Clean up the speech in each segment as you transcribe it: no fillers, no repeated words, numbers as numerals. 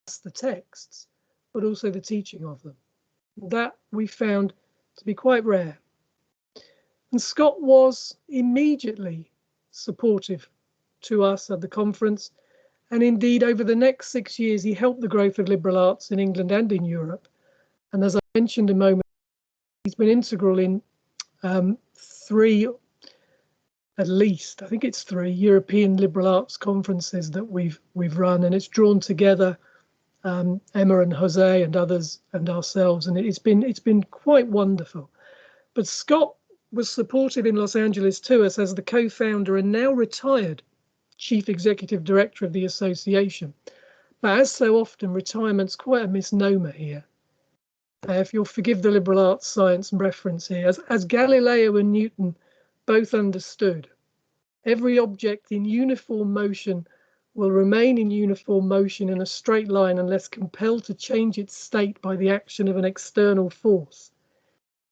the texts, but also the teaching of them. That we found to be quite rare. And Scott was immediately supportive to us at the conference. And indeed, over the next 6 years, he helped the growth of liberal arts in England and in Europe. And as I mentioned a moment, he's been integral in three, at least, I think it's 3 European liberal arts conferences that we've run, and it's drawn together Emma and Jose and others and ourselves, and it's been quite wonderful. But Scott was supportive in Los Angeles to us as the co-founder and now retired chief executive director of the association. But as so often, retirement's quite a misnomer here. If you'll forgive the liberal arts science reference here, as Galileo and Newton both understood, every object in uniform motion will remain in uniform motion in a straight line unless compelled to change its state by the action of an external force.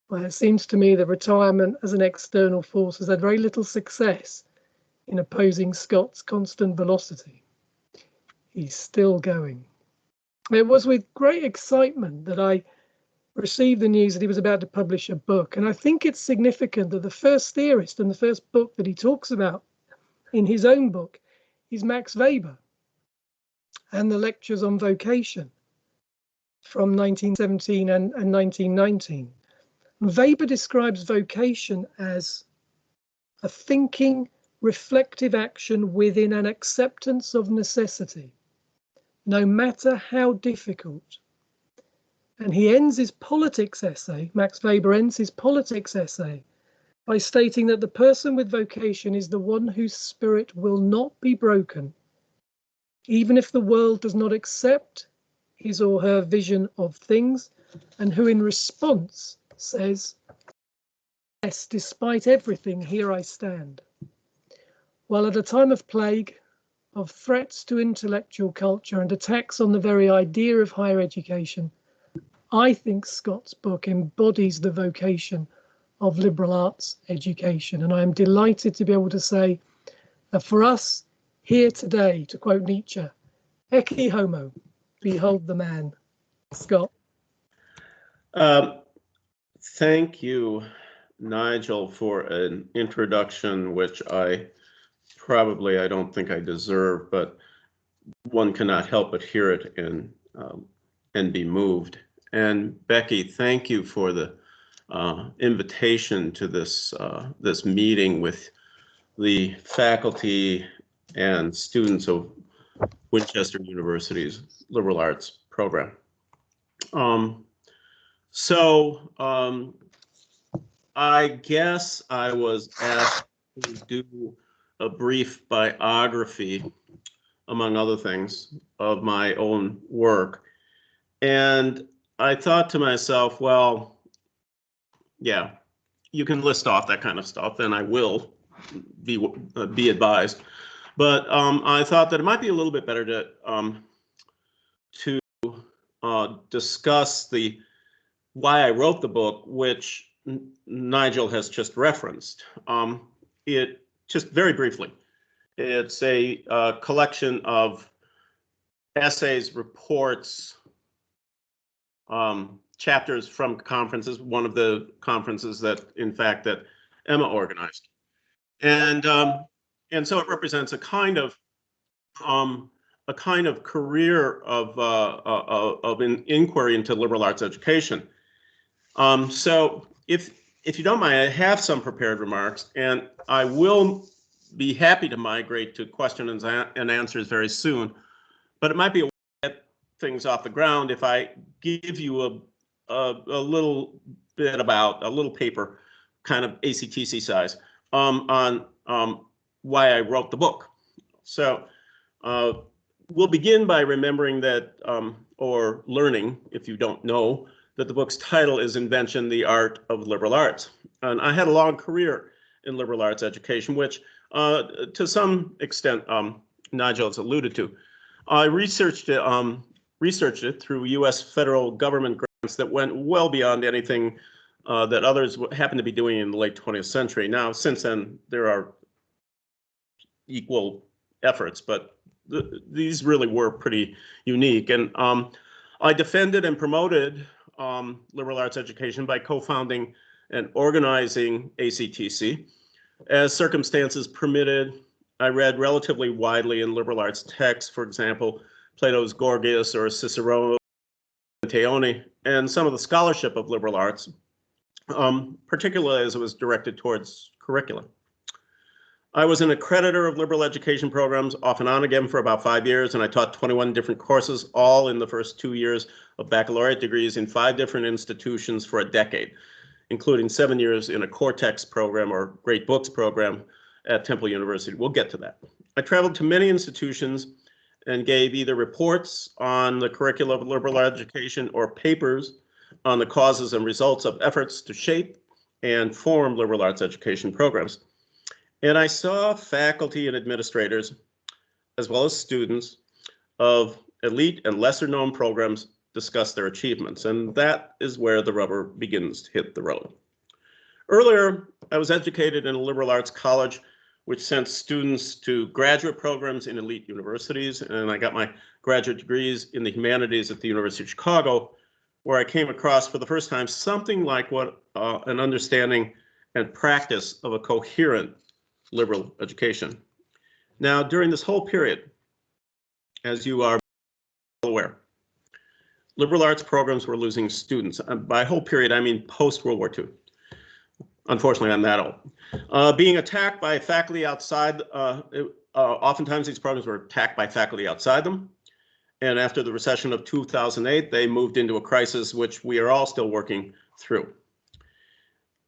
Well, it seems to me that retirement as an external force has had very little success in opposing Scott's constant velocity. He's still going. It was with great excitement that I received the news that he was about to publish a book. And I think it's significant that the first theorist and the first book that he talks about in his own book is Max Weber and the lectures on vocation from 1917 and 1919. Weber describes vocation as a thinking, reflective action within an acceptance of necessity, no matter how difficult. And he ends his politics essay, Max Weber ends his politics essay by stating that the person with vocation is the one whose spirit will not be broken, even if the world does not accept his or her vision of things, and who in response says, yes, despite everything, here I stand. Well, at a time of plague, of threats to intellectual culture and attacks on the very idea of higher education, I think Scott's book embodies the vocation of liberal arts education. And I am delighted to be able to say that for us here today, to quote Nietzsche, Ecce homo, behold the man. Scott. Thank you, Nigel, for an introduction, which I don't think I deserve, but one cannot help but hear it and be moved. And Becky, thank you for the invitation to this meeting with the faculty and students of Winchester University's liberal arts program. I guess I was asked to do a brief biography, among other things, of my own work. And I thought to myself, well, yeah, you can list off that kind of stuff, and I will be advised. But I thought that it might be a little bit better to discuss why I wrote the book, which Nigel has just referenced. It just very briefly, it's a collection of essays, reports, chapters from conferences, one of the conferences that Emma organized. And so it represents a kind of career of an inquiry into liberal arts education. So if you don't mind, I have some prepared remarks, and I will be happy to migrate to questions and answers very soon. But it might be a way to get things off the ground if I give you a little bit about a little paper, kind of ACTC size, on why I wrote the book. So we'll begin by remembering that, or learning, if you don't know, that the book's title is Invention, the Art of Liberal Arts. And I had a long career in liberal arts education, which to some extent Nigel has alluded to. I researched it through US federal government grants that went well beyond anything that others happened to be doing in the late 20th century. Now, since then, there are equal efforts, but these really were pretty unique. And I defended and promoted liberal arts education by co-founding and organizing ACTC. As circumstances permitted, I read relatively widely in liberal arts texts, for example, Plato's Gorgias or Cicero and Theone, and some of the scholarship of liberal arts, particularly as it was directed towards curricula. I was an accreditor of liberal education programs off and on again for about 5 years, and I taught 21 different courses, all in the first 2 years of baccalaureate degrees in 5 different institutions for a decade, including 7 years in a Cortex program or Great Books program at Temple University. We'll get to that. I traveled to many institutions and gave either reports on the curriculum of liberal education or papers on the causes and results of efforts to shape and form liberal arts education programs. And I saw faculty and administrators, as well as students, of elite and lesser known programs discuss their achievements. And that is where the rubber begins to hit the road. Earlier, I was educated in a liberal arts college, which sent students to graduate programs in elite universities. And I got my graduate degrees in the humanities at the University of Chicago, where I came across for the first time something like what an understanding and practice of a coherent liberal education. Now, during this whole period, as you are aware, liberal arts programs were losing students. By whole period, I mean post-World War II. Unfortunately, I'm that old. Being attacked by faculty outside, oftentimes these programs were attacked by faculty outside them. And after the recession of 2008, they moved into a crisis which we are all still working through.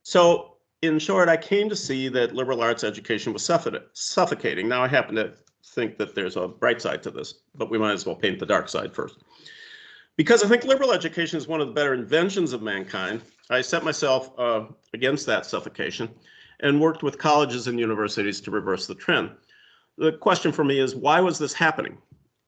So, in short, I came to see that liberal arts education was suffocating. Now, I happen to think that there's a bright side to this, but we might as well paint the dark side first. Because I think liberal education is one of the better inventions of mankind, I set myself against that suffocation and worked with colleges and universities to reverse the trend. The question for me is, why was this happening?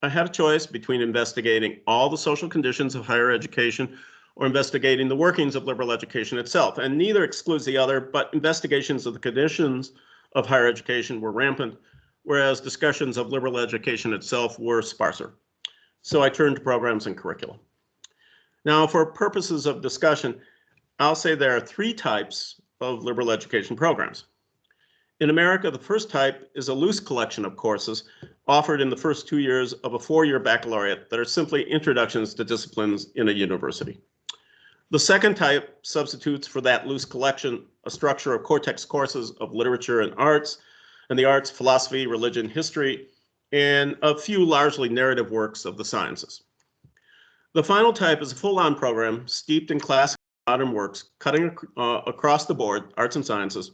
I had a choice between investigating all the social conditions of higher education or investigating the workings of liberal education itself. And neither excludes the other, but investigations of the conditions of higher education were rampant, whereas discussions of liberal education itself were sparser. So I turned to programs and curricula. Now, for purposes of discussion, I'll say there are 3 types of liberal education programs. In America, the first type is a loose collection of courses offered in the first 2 years of a 4-year baccalaureate that are simply introductions to disciplines in a university. The second type substitutes for that loose collection a structure of Cortex courses of literature and the arts, philosophy, religion, history, and a few largely narrative works of the sciences. The final type is a full-on program steeped in classic modern works, cutting across the board, arts and sciences,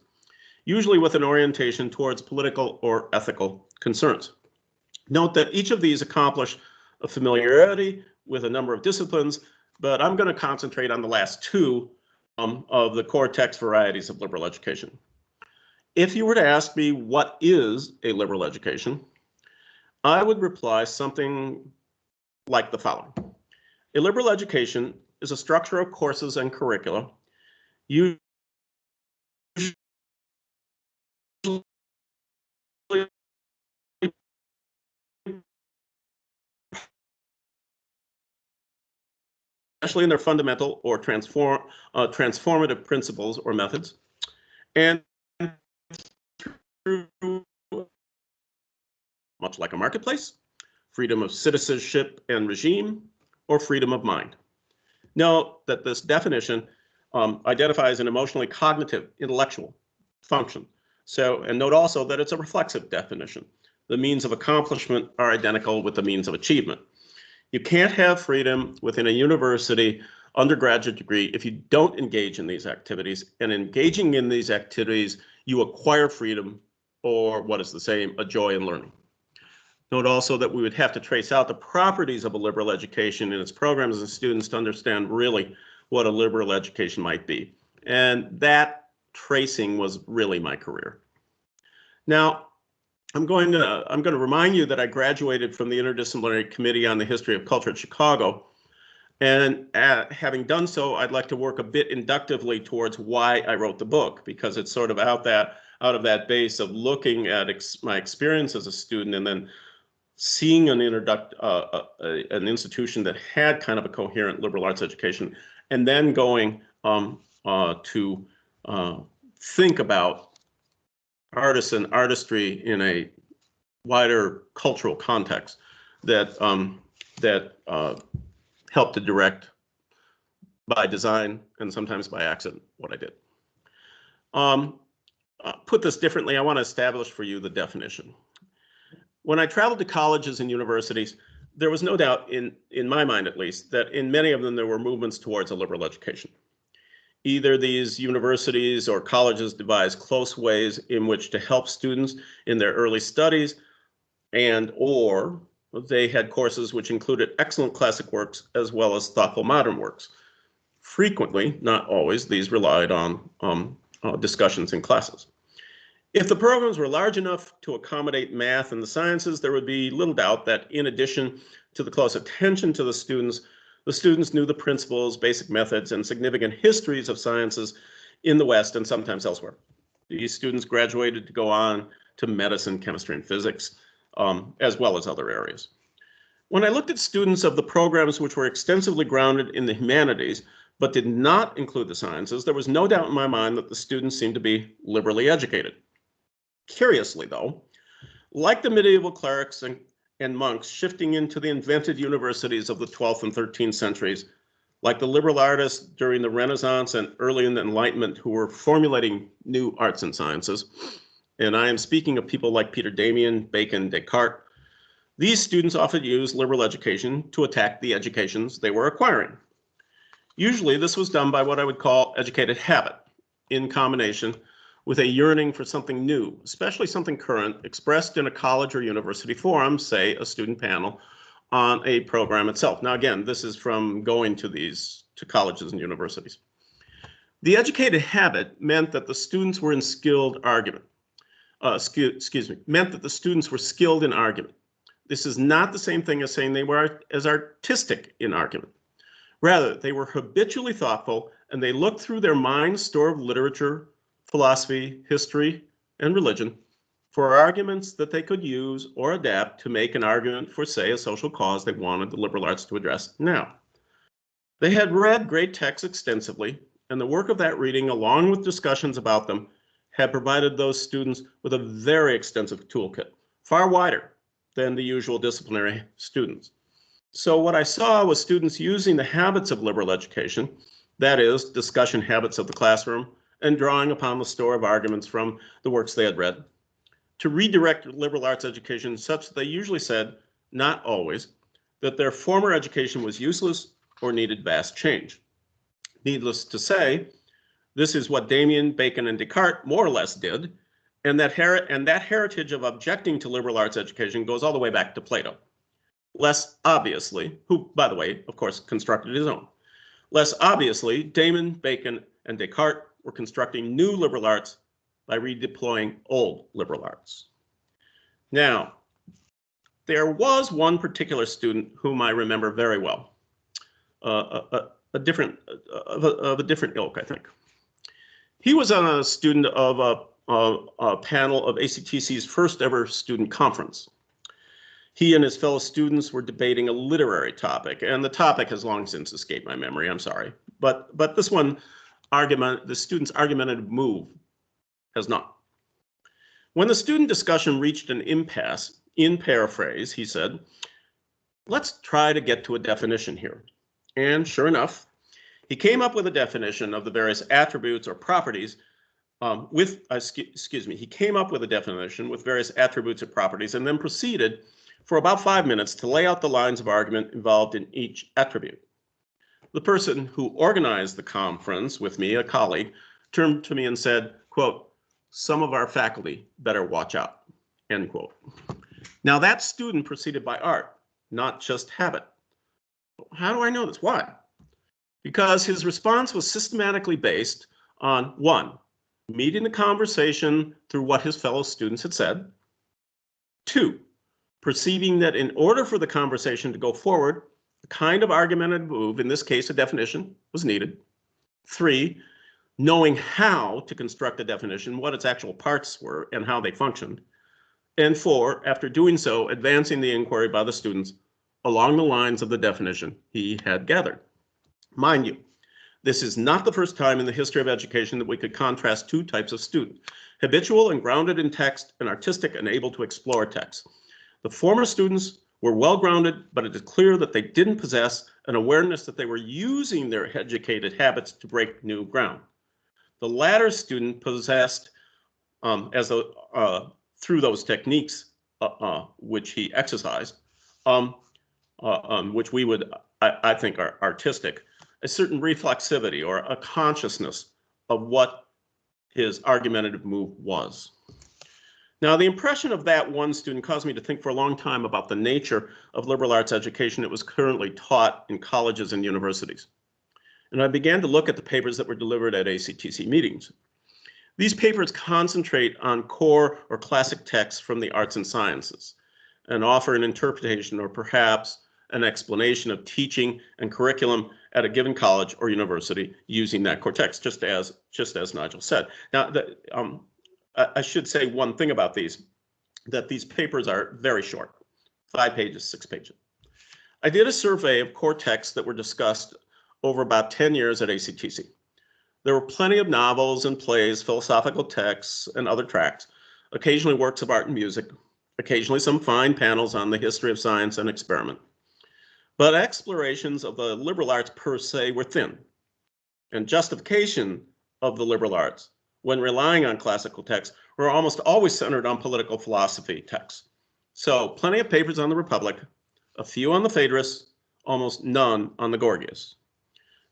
usually with an orientation towards political or ethical concerns. Note that each of these accomplish a familiarity with a number of disciplines, but I'm going to concentrate on the last 2 of the Cortex varieties of liberal education. If you were to ask me what is a liberal education, I would reply something like the following. A liberal education is a structure of courses and curricula usually especially in their fundamental or transformative principles or methods, and through, much like a marketplace, freedom of citizenship and regime, or freedom of mind. Note that this definition identifies an emotionally cognitive, intellectual function. And note also that it's a reflexive definition. The means of accomplishment are identical with the means of achievement. You can't have freedom within a university undergraduate degree if you don't engage in these activities. And engaging in these activities, you acquire freedom, or what is the same, a joy in learning. Note also that we would have to trace out the properties of a liberal education in its programs and students to understand really what a liberal education might be. And that tracing was really my career. Now, I'm going to remind you that I graduated from the Interdisciplinary Committee on the History of Culture at Chicago. And having done so, I'd like to work a bit inductively towards why I wrote the book, because it's sort of out of that base of looking at my experience as a student and then seeing an institution that had kind of a coherent liberal arts education, and then going to think about artists and artistry in a wider cultural context that helped to direct by design and sometimes by accident what I did. Put this differently, I want to establish for you the definition. When I traveled to colleges and universities, there was no doubt, in my mind at least, that in many of them there were movements towards a liberal education. Either these universities or colleges devised close ways in which to help students in their early studies, or they had courses which included excellent classic works as well as thoughtful modern works. Frequently, not always, these relied on discussions in classes. If the programs were large enough to accommodate math and the sciences, there would be little doubt that in addition to the close attention to the students knew the principles, basic methods, and significant histories of sciences in the West and sometimes elsewhere. These students graduated to go on to medicine, chemistry, and physics, as well as other areas. When I looked at students of the programs which were extensively grounded in the humanities, but did not include the sciences, there was no doubt in my mind that the students seemed to be liberally educated. Curiously, though, like the medieval clerics and monks shifting into the invented universities of the 12th and 13th centuries, like the liberal artists during the Renaissance and early in the Enlightenment who were formulating new arts and sciences, and I am speaking of people like Peter Damien, Bacon, Descartes, these students often used liberal education to attack the educations they were acquiring. Usually this was done by what I would call educated habit, in combination with a yearning for something new, especially something current, expressed in a college or university forum, say a student panel, on a program itself. Now again, this is from going to colleges and universities. The educated habit meant that the students were in skilled argument. Meant that the students were skilled in argument. This is not the same thing as saying they were as artistic in argument. Rather, they were habitually thoughtful and they looked through their mind's store of literature, philosophy, history, and religion for arguments that they could use or adapt to make an argument for, say, a social cause they wanted the liberal arts to address now. They had read great texts extensively, and the work of that reading, along with discussions about them, had provided those students with a very extensive toolkit, far wider than the usual disciplinary students. So what I saw was students using the habits of liberal education, that is, discussion habits of the classroom, and drawing upon the store of arguments from the works they had read, to redirect liberal arts education such that they usually said, not always, that their former education was useless or needed vast change. Needless to say, this is what Damien, Bacon, and Descartes more or less did, and that heritage of objecting to liberal arts education goes all the way back to Plato. Less obviously, who, by the way, of course, constructed his own. Less obviously, Damon, Bacon, and Descartes were constructing new liberal arts by redeploying old liberal arts. Now, there was one particular student whom I remember very well, of a different ilk, I think. He was a student of a panel of ACTC's first ever student conference. He and his fellow students were debating a literary topic, and the topic has long since escaped my memory, I'm sorry. But this one, the student's argumentative move has not. When the student discussion reached an impasse, in paraphrase, he said, let's try to get to a definition here. And sure enough, he came up with a definition of the various attributes or properties he came up with a definition with various attributes or properties and then proceeded for about 5 minutes to lay out the lines of argument involved in each attribute. The person who organized the conference with me, a colleague, turned to me and said, quote, some of our faculty better watch out, end quote. Now that student proceeded by art, not just habit. How do I know this? Why? Because his response was systematically based on 1, meeting the conversation through what his fellow students had said. 2, perceiving that in order for the conversation to go forward, a kind of argumentative move, in this case a definition, was needed. 3, knowing how to construct a definition, what its actual parts were and how they functioned. And 4, after doing so, advancing the inquiry by the students along the lines of the definition he had gathered. Mind you, this is not the first time in the history of education that we could contrast two types of student: habitual and grounded in text, and artistic and able to explore text. The former students were well-grounded, but it is clear that they didn't possess an awareness that they were using their educated habits to break new ground. The latter student possessed, through those techniques which he exercised, which we would, I think, are artistic, a certain reflexivity or a consciousness of what his argumentative move was. Now, the impression of that one student caused me to think for a long time about the nature of liberal arts education that was currently taught in colleges and universities. And I began to look at the papers that were delivered at ACTC meetings. These papers concentrate on core or classic texts from the arts and sciences and offer an interpretation or perhaps an explanation of teaching and curriculum at a given college or university using that core text, just as Nigel said. Now, I should say one thing about these, that these papers are very short, 5 pages, 6 pages. I did a survey of core texts that were discussed over about 10 years at ACTC. There were plenty of novels and plays, philosophical texts, and other tracts, occasionally works of art and music, occasionally some fine panels on the history of science and experiment. But explorations of the liberal arts per se were thin, and justification of the liberal arts, when relying on classical texts, were almost always centered on political philosophy texts. So plenty of papers on the Republic, a few on the Phaedrus, almost none on the Gorgias.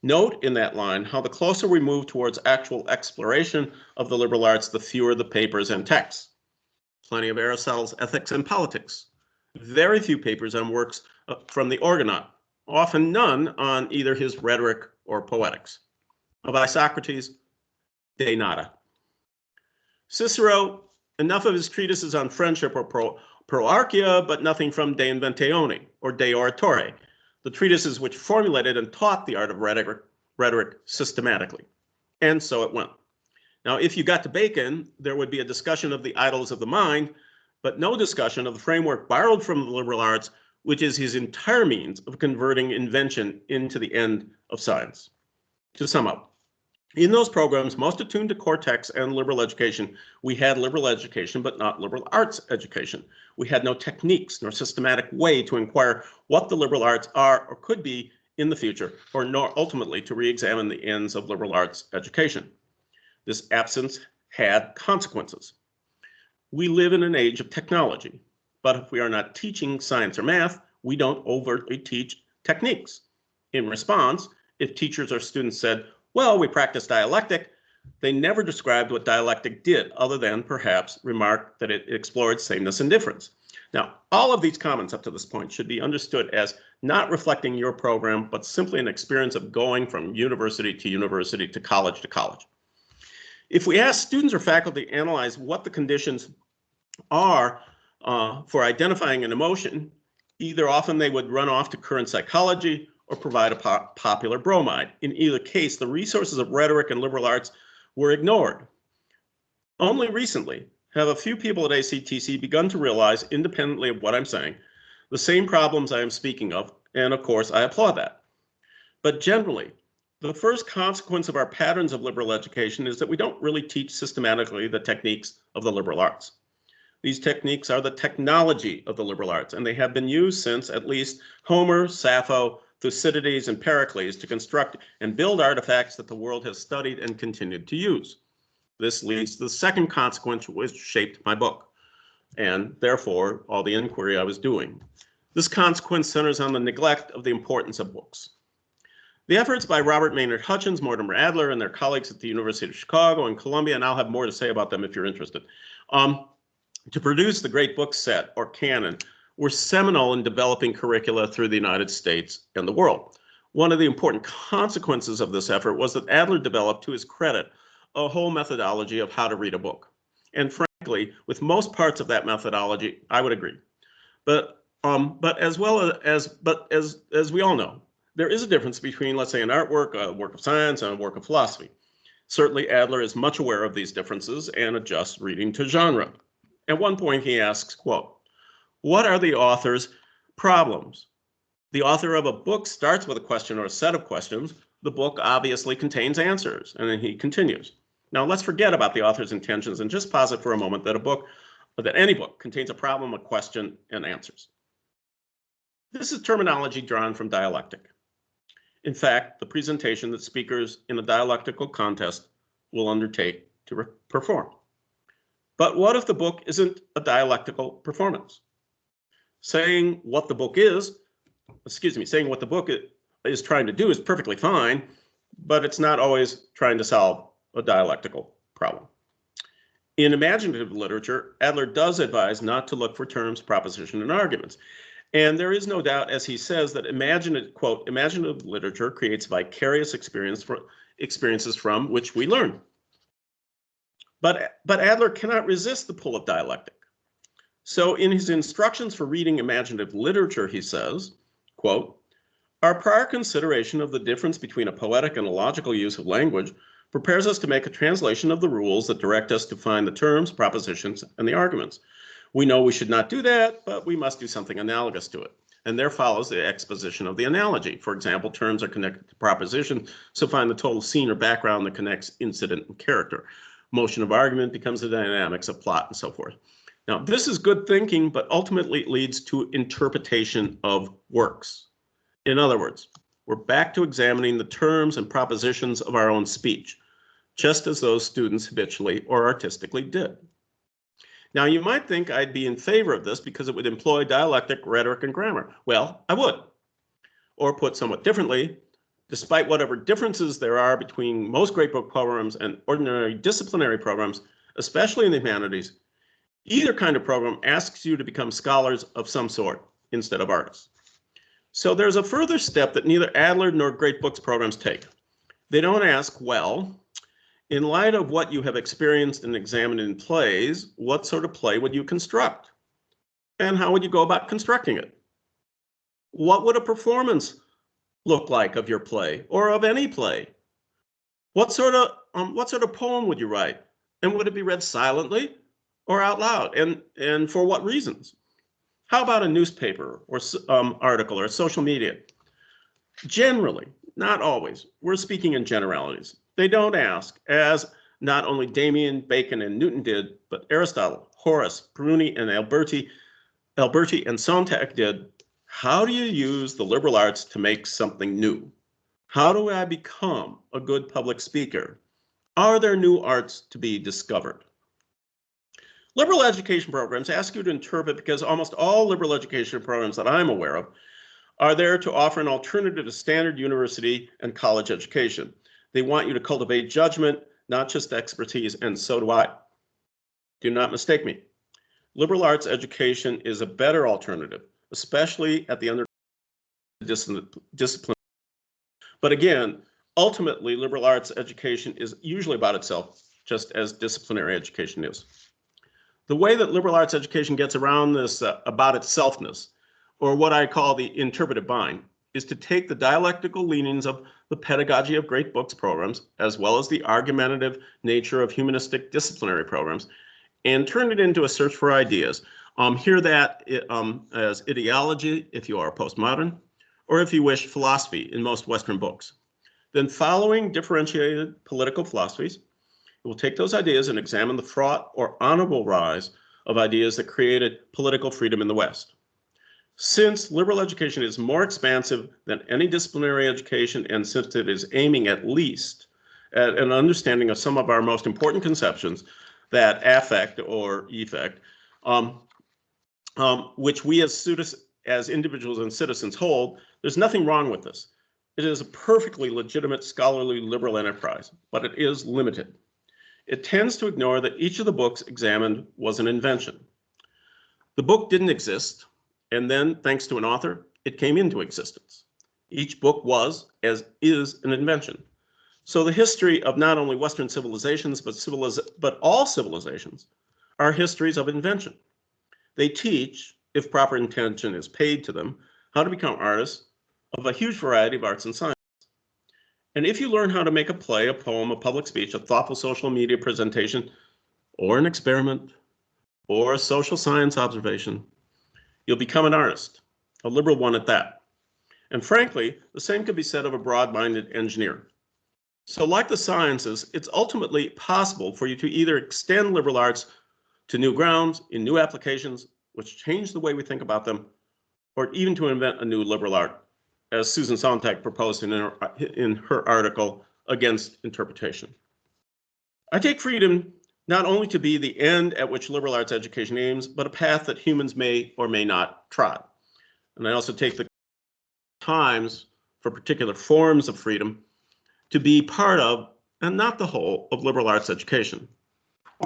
Note in that line how the closer we move towards actual exploration of the liberal arts, the fewer the papers and texts. Plenty of Aristotle's Ethics and Politics. Very few papers on works from the Orgonaut, often none on either his rhetoric or poetics. Of Isocrates, de nada. Cicero, enough of his treatises on friendship or proarchia, but nothing from De Inventione or De Oratore, the treatises which formulated and taught the art of rhetoric systematically. And so it went. Now, if you got to Bacon, there would be a discussion of the idols of the mind, but no discussion of the framework borrowed from the liberal arts, which is his entire means of converting invention into the end of science. To sum up, in those programs, most attuned to core texts and liberal education, we had liberal education, but not liberal arts education. We had no techniques nor systematic way to inquire what the liberal arts are or could be in the future, or nor ultimately to re-examine the ends of liberal arts education. This absence had consequences. We live in an age of technology, but if we are not teaching science or math, we don't overtly teach techniques. In response, if teachers or students said, well, we practice dialectic, they never described what dialectic did, other than perhaps remark that it explored sameness and difference. Now, all of these comments up to this point should be understood as not reflecting your program, but simply an experience of going from university to college to college. If we ask students or faculty to analyze what the conditions are for identifying an emotion, either often they would run off to current psychology or provide a popular bromide. In either case, the resources of rhetoric and liberal arts were ignored. Only recently have a few people at ACTC begun to realize, independently of what I'm saying, the same problems I am speaking of, and of course I applaud that. But generally, the first consequence of our patterns of liberal education is that we don't really teach systematically the techniques of the liberal arts. These techniques are the technology of the liberal arts, and they have been used since at least Homer, Sappho, Thucydides, and Pericles to construct and build artifacts that the world has studied and continued to use. This leads to the second consequence, which shaped my book, and therefore all the inquiry I was doing. This consequence centers on the neglect of the importance of books. The efforts by Robert Maynard Hutchins, Mortimer Adler, and their colleagues at the University of Chicago and Columbia, and I'll have more to say about them if you're interested, to produce the great book set, or canon, were seminal in developing curricula through the United States and the world. One of the important consequences of this effort was that Adler developed, to his credit, a whole methodology of how to read a book. And frankly, with most parts of that methodology, I would agree. But as we all know, there is a difference between, let's say, an artwork, a work of science, and a work of philosophy. Certainly, Adler is much aware of these differences and adjusts reading to genre. At one point he asks, quote, "What are the author's problems?" The author of a book starts with a question or a set of questions. The book obviously contains answers. And then he continues. Now let's forget about the author's intentions and just posit for a moment that any book contains a problem, a question, and answers. This is terminology drawn from dialectic. In fact, the presentation that speakers in a dialectical contest will undertake to perform. But what if the book isn't a dialectical performance? Saying what the book is trying to do is perfectly fine, but it's not always trying to solve a dialectical problem. In imaginative literature, Adler does advise not to look for terms, proposition, and arguments. And there is no doubt, as he says, that imaginative literature creates vicarious experiences from which we learn. But Adler cannot resist the pull of dialectic. So in his instructions for reading imaginative literature, he says, quote, "Our prior consideration of the difference between a poetic and a logical use of language prepares us to make a translation of the rules that direct us to find the terms, propositions, and the arguments. We know we should not do that, but we must do something analogous to it. And there follows the exposition of the analogy. For example, terms are connected to proposition, so find the total scene or background that connects incident and character. Motion of argument becomes the dynamics of plot and so forth." Now, this is good thinking, but ultimately it leads to interpretation of works. In other words, we're back to examining the terms and propositions of our own speech, just as those students habitually or artistically did. Now, you might think I'd be in favor of this because it would employ dialectic, rhetoric, and grammar. Well, I would. Or put somewhat differently, despite whatever differences there are between most great book programs and ordinary disciplinary programs, especially in the humanities, either kind of program asks you to become scholars of some sort instead of artists. So there's a further step that neither Adler nor great books programs take. They don't ask, well, in light of what you have experienced and examined in plays, what sort of play would you construct? And how would you go about constructing it? What would a performance look like of your play or of any play? What sort of poem would you write? And would it be read silently or out loud? And for what reasons? How about a newspaper or article or social media? Generally, not always, we're speaking in generalities. They don't ask, as not only Damien, Bacon, and Newton did, but Aristotle, Horace, Bruni, and Alberti, and Sontag did, how do you use the liberal arts to make something new? How do I become a good public speaker? Are there new arts to be discovered? Liberal education programs ask you to interpret because almost all liberal education programs that I'm aware of are there to offer an alternative to standard university and college education. They want you to cultivate judgment, not just expertise, and so do I. Do not mistake me. Liberal arts education is a better alternative, especially at the undergraduate discipline. But again, ultimately, liberal arts education is usually about itself, just as disciplinary education is. The way that liberal arts education gets around this about itselfness, or what I call the interpretive bind, is to take the dialectical leanings of the pedagogy of great books programs, as well as the argumentative nature of humanistic disciplinary programs, and turn it into a search for ideas. Hear that as ideology if you are postmodern, or if you wish, philosophy in most Western books. Then following differentiated political philosophies, we'll take those ideas and examine the fraught or honorable rise of ideas that created political freedom in the West. Since liberal education is more expansive than any disciplinary education, and since it is aiming at least at an understanding of some of our most important conceptions, that affect or effect, which we as individuals and citizens hold, there's nothing wrong with this. It is a perfectly legitimate scholarly liberal enterprise, but it is limited. It tends to ignore that each of the books examined was an invention. The book didn't exist, and then, thanks to an author, it came into existence. Each book was, as is, an invention. So the history of not only Western civilizations, but all civilizations are histories of invention. They teach, if proper attention is paid to them, how to become artists of a huge variety of arts and sciences. And if you learn how to make a play, a poem, a public speech, a thoughtful social media presentation, or an experiment, or a social science observation, you'll become an artist, a liberal one at that. And frankly, the same could be said of a broad-minded engineer. So like the sciences, it's ultimately possible for you to either extend liberal arts to new grounds, in new applications, which change the way we think about them, or even to invent a new liberal art, as Susan Sontag proposed in her article, Against Interpretation. I take freedom not only to be the end at which liberal arts education aims, but a path that humans may or may not trod. And I also take the times for particular forms of freedom to be part of, and not the whole, of liberal arts education.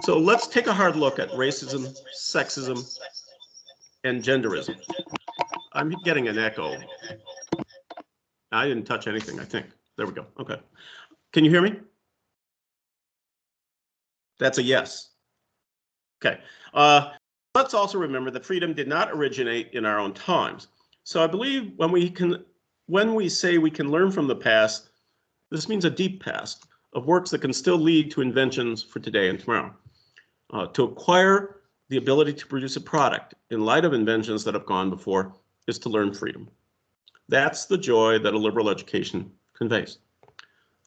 So let's take a hard look at racism, sexism, and genderism. I'm getting an echo. I didn't touch anything, I think. There we go. Okay. Can you hear me? That's a yes. Okay. Let's also remember that freedom did not originate in our own times. So I believe when we say we can learn from the past, this means a deep past of works that can still lead to inventions for today and tomorrow. To acquire the ability to produce a product in light of inventions that have gone before is to learn freedom. That's the joy that a liberal education conveys.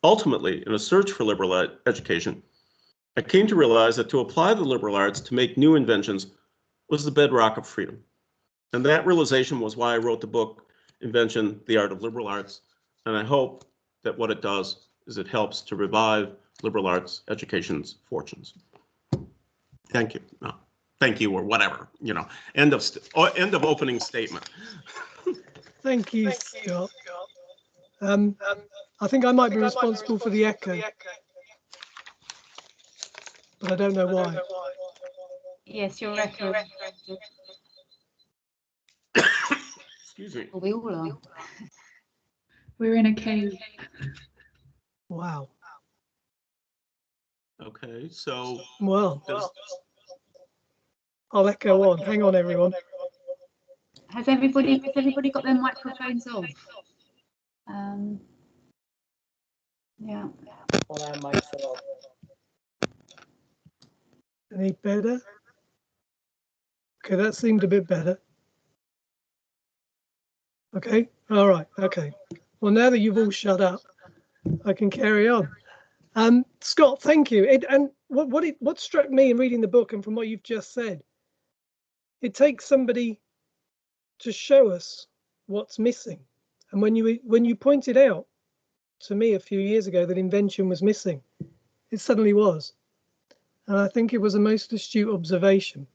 Ultimately, in a search for liberal education, I came to realize that to apply the liberal arts to make new inventions was the bedrock of freedom. And that realization was why I wrote the book, Invention, the Art of Liberal Arts. And I hope that what it does is it helps to revive liberal arts education's fortunes. Thank you. No, thank you or whatever, you know, end of opening statement. Thank you, Scott. I think I might be responsible for the echo, but I don't know why. Yes, you're echo. Excuse me. We all are. We're in a cave. Wow. Okay, so Well, I'll echo on. Hang on, everyone. Has everybody got their microphones off? Yeah. Any better? Okay, that seemed a bit better. Okay, all right, okay. Well, now that you've all shut up, I can carry on. Scott, thank you. And what struck me in reading the book and from what you've just said, it takes somebody to show us what's missing. And when you pointed out to me a few years ago that invention was missing, it suddenly was. And I think it was a most astute observation.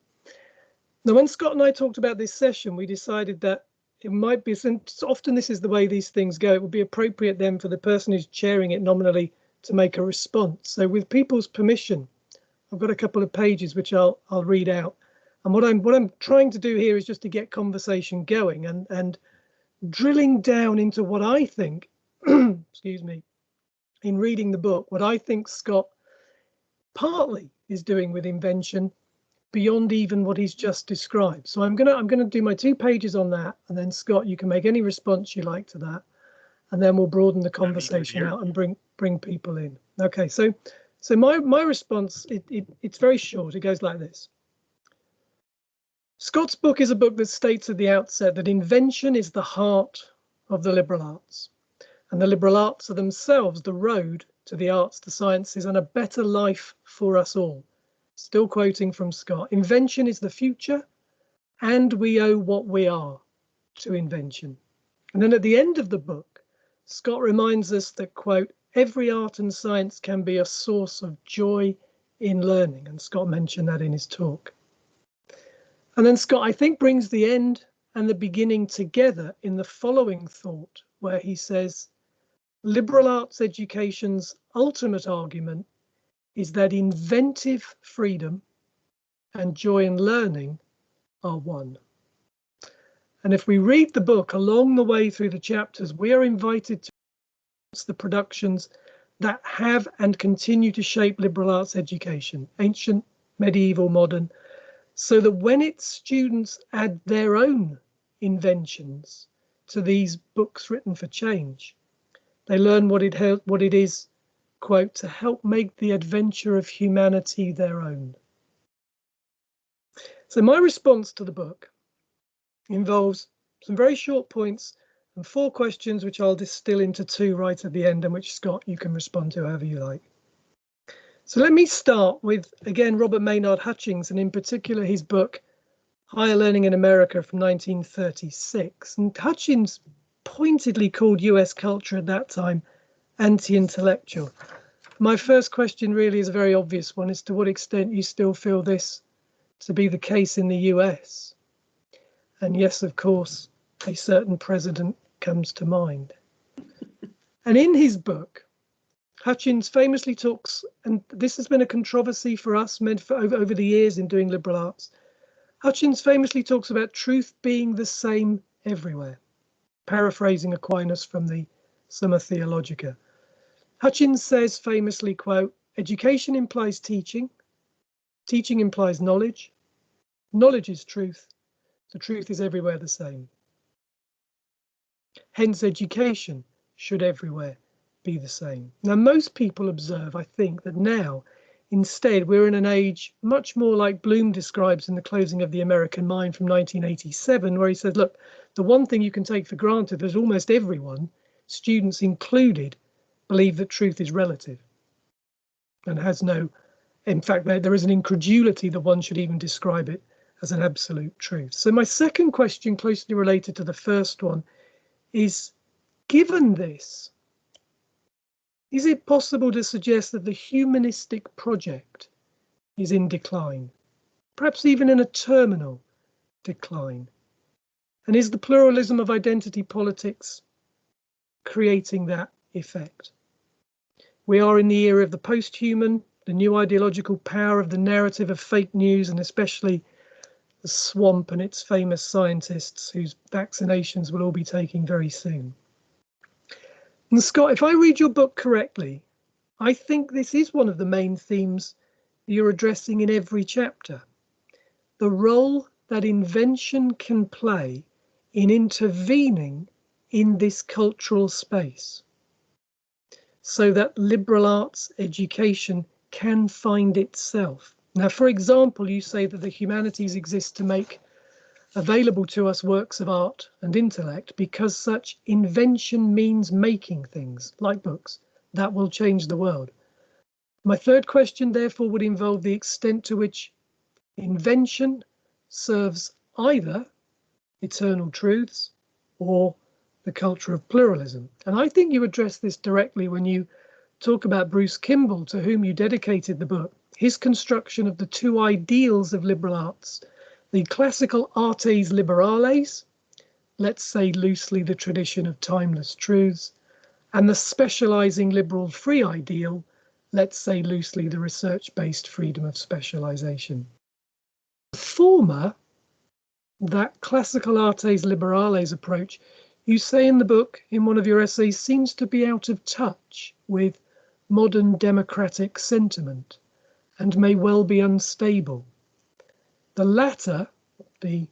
Now, when Scott and I talked about this session, we decided that it might be, often this is the way these things go, it would be appropriate then for the person who's chairing it nominally to make a response. So with people's permission, I've got a couple of pages which I'll read out. And what I'm trying to do here is just to get conversation going and drilling down into what I think, excuse me, in reading the book, what I think Scott partly is doing with invention beyond even what he's just described. So I'm gonna do my 2 pages on that, and then Scott, you can make any response you like to that, and then we'll broaden the conversation out and bring people in. Okay, so my response, it's very short. It goes like this. Scott's book is a book that states at the outset that invention is the heart of the liberal arts, and the liberal arts are themselves the road to the arts, the sciences, and a better life for us all. Still quoting from Scott, invention is the future, and we owe what we are to invention. And then at the end of the book, Scott reminds us that, quote, every art and science can be a source of joy in learning. And Scott mentioned that in his talk. And then Scott, I think, brings the end and the beginning together in the following thought, where he says, liberal arts education's ultimate argument is that inventive freedom and joy in learning are one. And if we read the book along the way through the chapters, we are invited to the productions that have and continue to shape liberal arts education, ancient, medieval, modern, so that when its students add their own inventions to these books written for change, they learn what it is, quote, to help make the adventure of humanity their own. So my response to the book involves some very short points and 4 questions, which I'll distill into 2 right at the end, and which, Scott, you can respond to however you like. So let me start with, again, Robert Maynard Hutchins, and in particular his book, Higher Learning in America from 1936. And Hutchins pointedly called US culture at that time anti-intellectual. My first question really is a very obvious one, as to what extent you still feel this to be the case in the US. And yes, of course, a certain president comes to mind. And in his book, Hutchins famously talks, and this has been a controversy for us over the years in doing liberal arts, Hutchins famously talks about truth being the same everywhere, paraphrasing Aquinas from the Summa Theologica. Hutchins says famously, quote, "Education implies teaching, teaching implies knowledge, knowledge is truth, the truth is everywhere the same. Hence education should everywhere be the same." Now, most people observe, I think, that now, instead, we're in an age much more like Bloom describes in The Closing of the American Mind from 1987, where he says, look, the one thing you can take for granted is almost everyone, students included, believe that truth is relative and has no, in fact, there is an incredulity that one should even describe it as an absolute truth. So my second question, closely related to the first one, is, given this, is it possible to suggest that the humanistic project is in decline, perhaps even in a terminal decline? And is the pluralism of identity politics creating that effect? We are in the era of the post-human, the new ideological power of the narrative of fake news, and especially the swamp and its famous scientists whose vaccinations we'll all be taking very soon. And Scott, if I read your book correctly, I think this is one of the main themes you're addressing in every chapter. The role that invention can play in intervening in this cultural space, so that liberal arts education can find itself. Now, for example, you say that the humanities exist to make available to us works of art and intellect because such invention means making things, like books, that will change the world. My third question, therefore, would involve the extent to which invention serves either eternal truths or the culture of pluralism. And I think you address this directly when you talk about Bruce Kimball, to whom you dedicated the book, his construction of the 2 ideals of liberal arts, the classical artes liberales, let's say loosely the tradition of timeless truths, and the specializing liberal free ideal, let's say loosely the research-based freedom of specialization. The former, that classical artes liberales approach, you say in the book, in one of your essays, seems to be out of touch with modern democratic sentiment and may well be unstable. The latter, the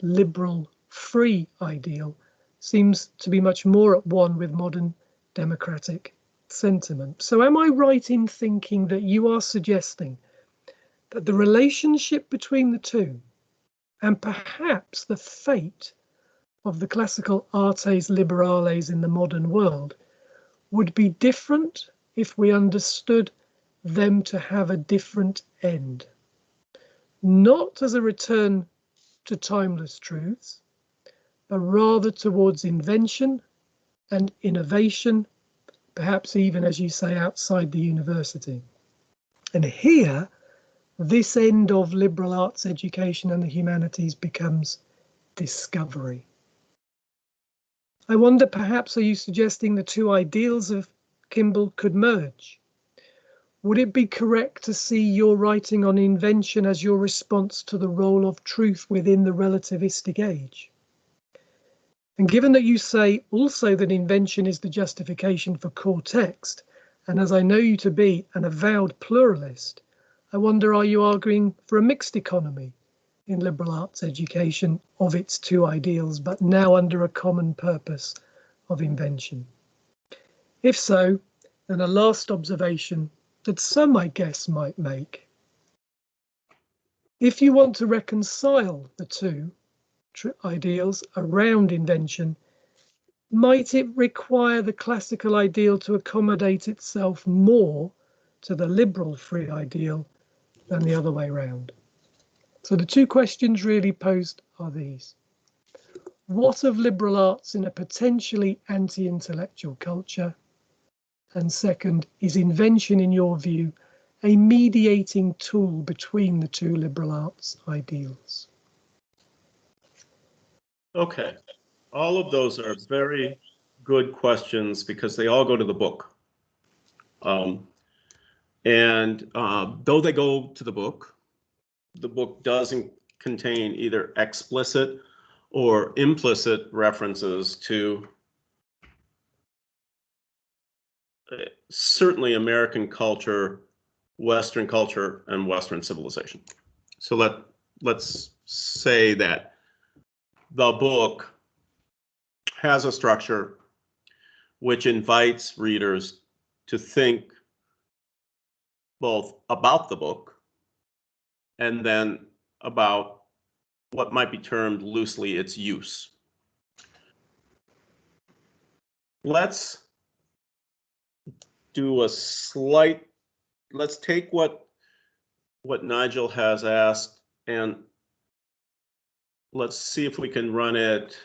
liberal free ideal, seems to be much more at one with modern democratic sentiment. So am I right in thinking that you are suggesting that the relationship between the two, and perhaps the fate of the classical artes liberales in the modern world, would be different if we understood them to have a different end? Not as a return to timeless truths, but rather towards invention and innovation, perhaps even, as you say, outside the university. And here, this end of liberal arts education and the humanities becomes discovery. I wonder, perhaps, are you suggesting the 2 ideals of Kimball could merge? Would it be correct to see your writing on invention as your response to the role of truth within the relativistic age? And given that you say also that invention is the justification for core text, and as I know you to be an avowed pluralist, I wonder, are you arguing for a mixed economy in liberal arts education of its 2 ideals, but now under a common purpose of invention? If so, then a last observation that some, I guess, might make If you want to reconcile the two ideals around invention, might it require the classical ideal to accommodate itself more to the liberal free ideal than the other way round? So the two questions really posed are these. What of liberal arts in a potentially anti-intellectual culture? And second, is invention, in your view, a mediating tool between the two liberal arts ideals? Okay, all of those are very good questions because they all go to the book. Though they go to the book doesn't contain either explicit or implicit references to certainly American culture, Western culture, and Western civilization. So let's say that the book has a structure which invites readers to think both about the book and then about what might be termed loosely its use. Let's do a slight, let's take what Nigel has asked and let's see if we can run it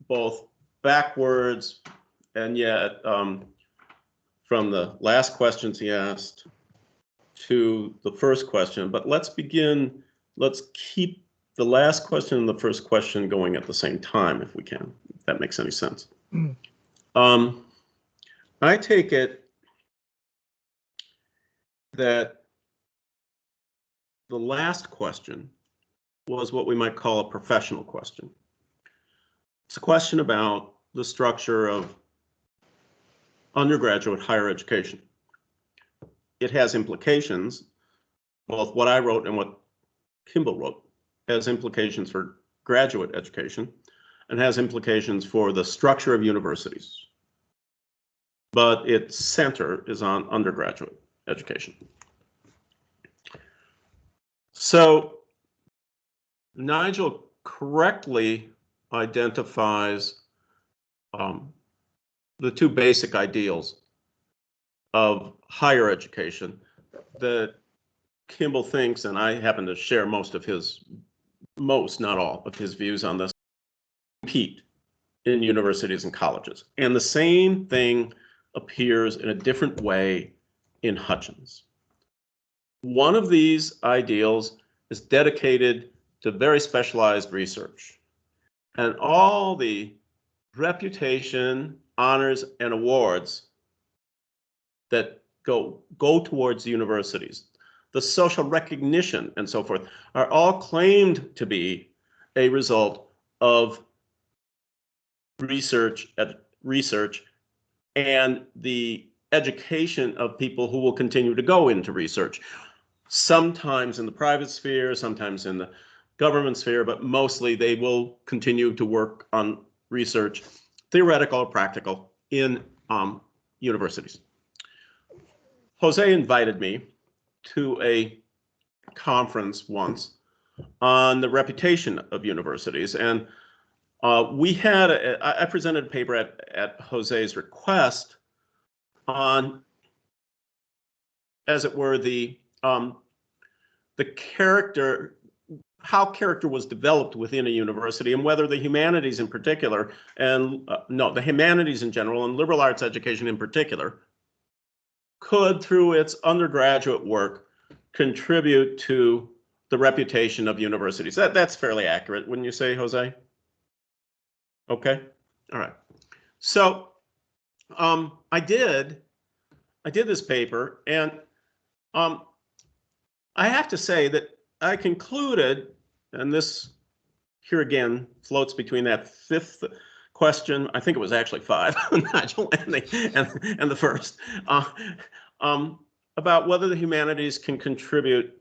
both backwards and yet from the last questions he asked to the first question. But let's begin, let's keep the last question and the first question going at the same time if we can, if that makes any sense. I take it that the last question was what we might call a professional question. It's a question about the structure of undergraduate higher education. It has implications, both what I wrote and what Kimball wrote has implications for graduate education and has implications for the structure of universities. But its center is on undergraduate education. So Nigel correctly identifies the two basic ideals of higher education that Kimball thinks, and I happen to share most, not all of his views on this, compete in universities and colleges. And the same thing appears in a different way in Hutchins. One of these ideals is dedicated to very specialized research. And all the reputation, honors, and awards that go towards the universities, the social recognition and so forth, are all claimed to be a result of research and the education of people who will continue to go into research, sometimes in the private sphere, sometimes in the government sphere, but mostly they will continue to work on research, theoretical or practical, in universities. Jose invited me to a conference once on the reputation of universities, and I presented a paper at Jose's request on, as it were, the character, how character was developed within a university, and whether the humanities in particular, and the humanities in general, and liberal arts education in particular, could, through its undergraduate work, contribute to the reputation of universities. That's fairly accurate, wouldn't you say, Jose? Okay, all right. So I did this paper, and I have to say that I concluded, and this here again floats between that fifth question, I think it was actually 5, Nigel, and the first, about whether the humanities can contribute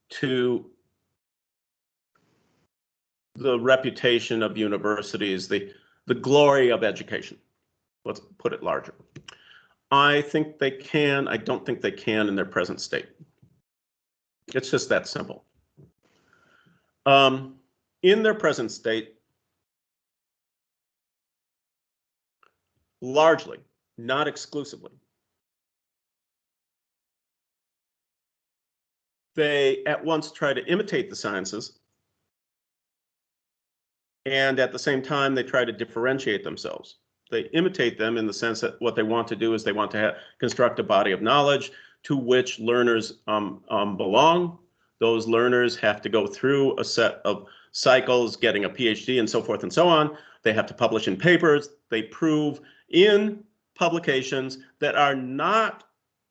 to the reputation of universities, the glory of education. Let's put it larger. I think they can. I don't think they can in their present state. It's just that simple. In their present state, largely, not exclusively, they at once try to imitate the sciences, and at the same time, they try to differentiate themselves. They imitate them in the sense that what they want to do is they want to construct a body of knowledge to which learners belong. Those learners have to go through a set of cycles, getting a PhD and so forth and so on. They have to publish in papers. They prove in publications that are not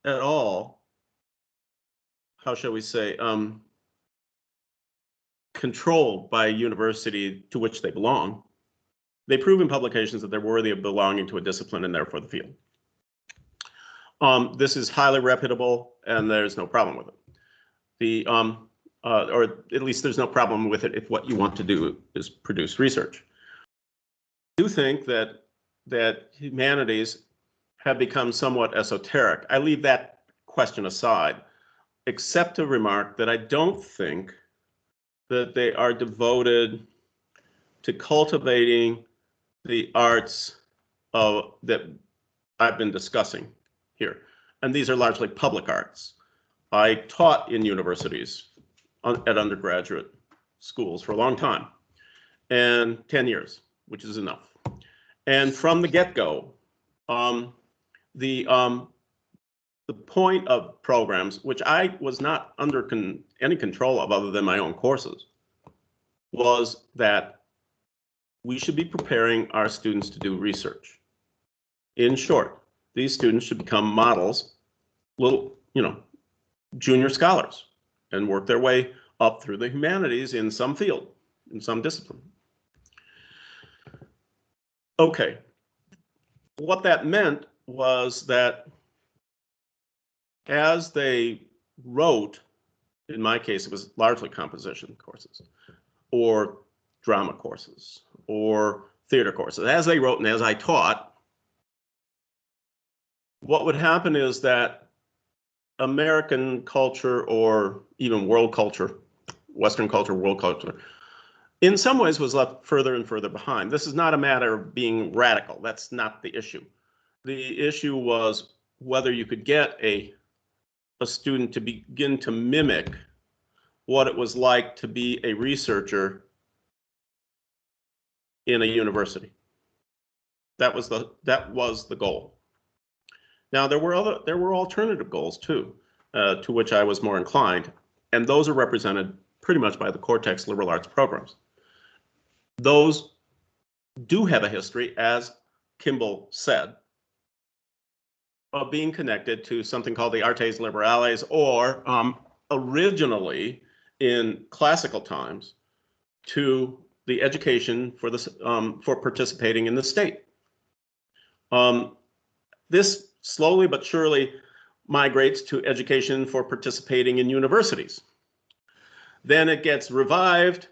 at all, how shall we say, controlled by a university to which they belong. They prove in publications that they're worthy of belonging to a discipline and therefore the field. This is highly reputable, and there's no problem with it. Or at least there's no problem with it if what you want to do is produce research. I do think that humanities have become somewhat esoteric. I leave that question aside, except to remark that I don't think that they are devoted to cultivating the arts that I've been discussing here. And these are largely public arts. I taught in universities at undergraduate schools for a long time, and 10 years, which is enough. And from the get-go, the point of programs, which I was not under any control of other than my own courses, was that we should be preparing our students to do research. In short, these students should become models, little, junior scholars, and work their way up through the humanities in some field, in some discipline. Okay, what that meant was that as they wrote, in my case, it was largely composition courses, or drama courses, or theater courses. As they wrote and as I taught, what would happen is that American culture, or even world culture, Western culture, world culture, in some ways was left further and further behind. This is not a matter of being radical. That's not the issue. The issue was whether you could get a student to begin to mimic what it was like to be a researcher in a university. That was the goal. Now there were alternative goals too, to which I was more inclined, and those are represented pretty much by the Cortex liberal arts programs. Those do have a history, as Kimball said, of being connected to something called the Artes Liberales, or originally in classical times, to the education for participating in the state. This slowly but surely migrates to education for participating in universities. Then it gets revived,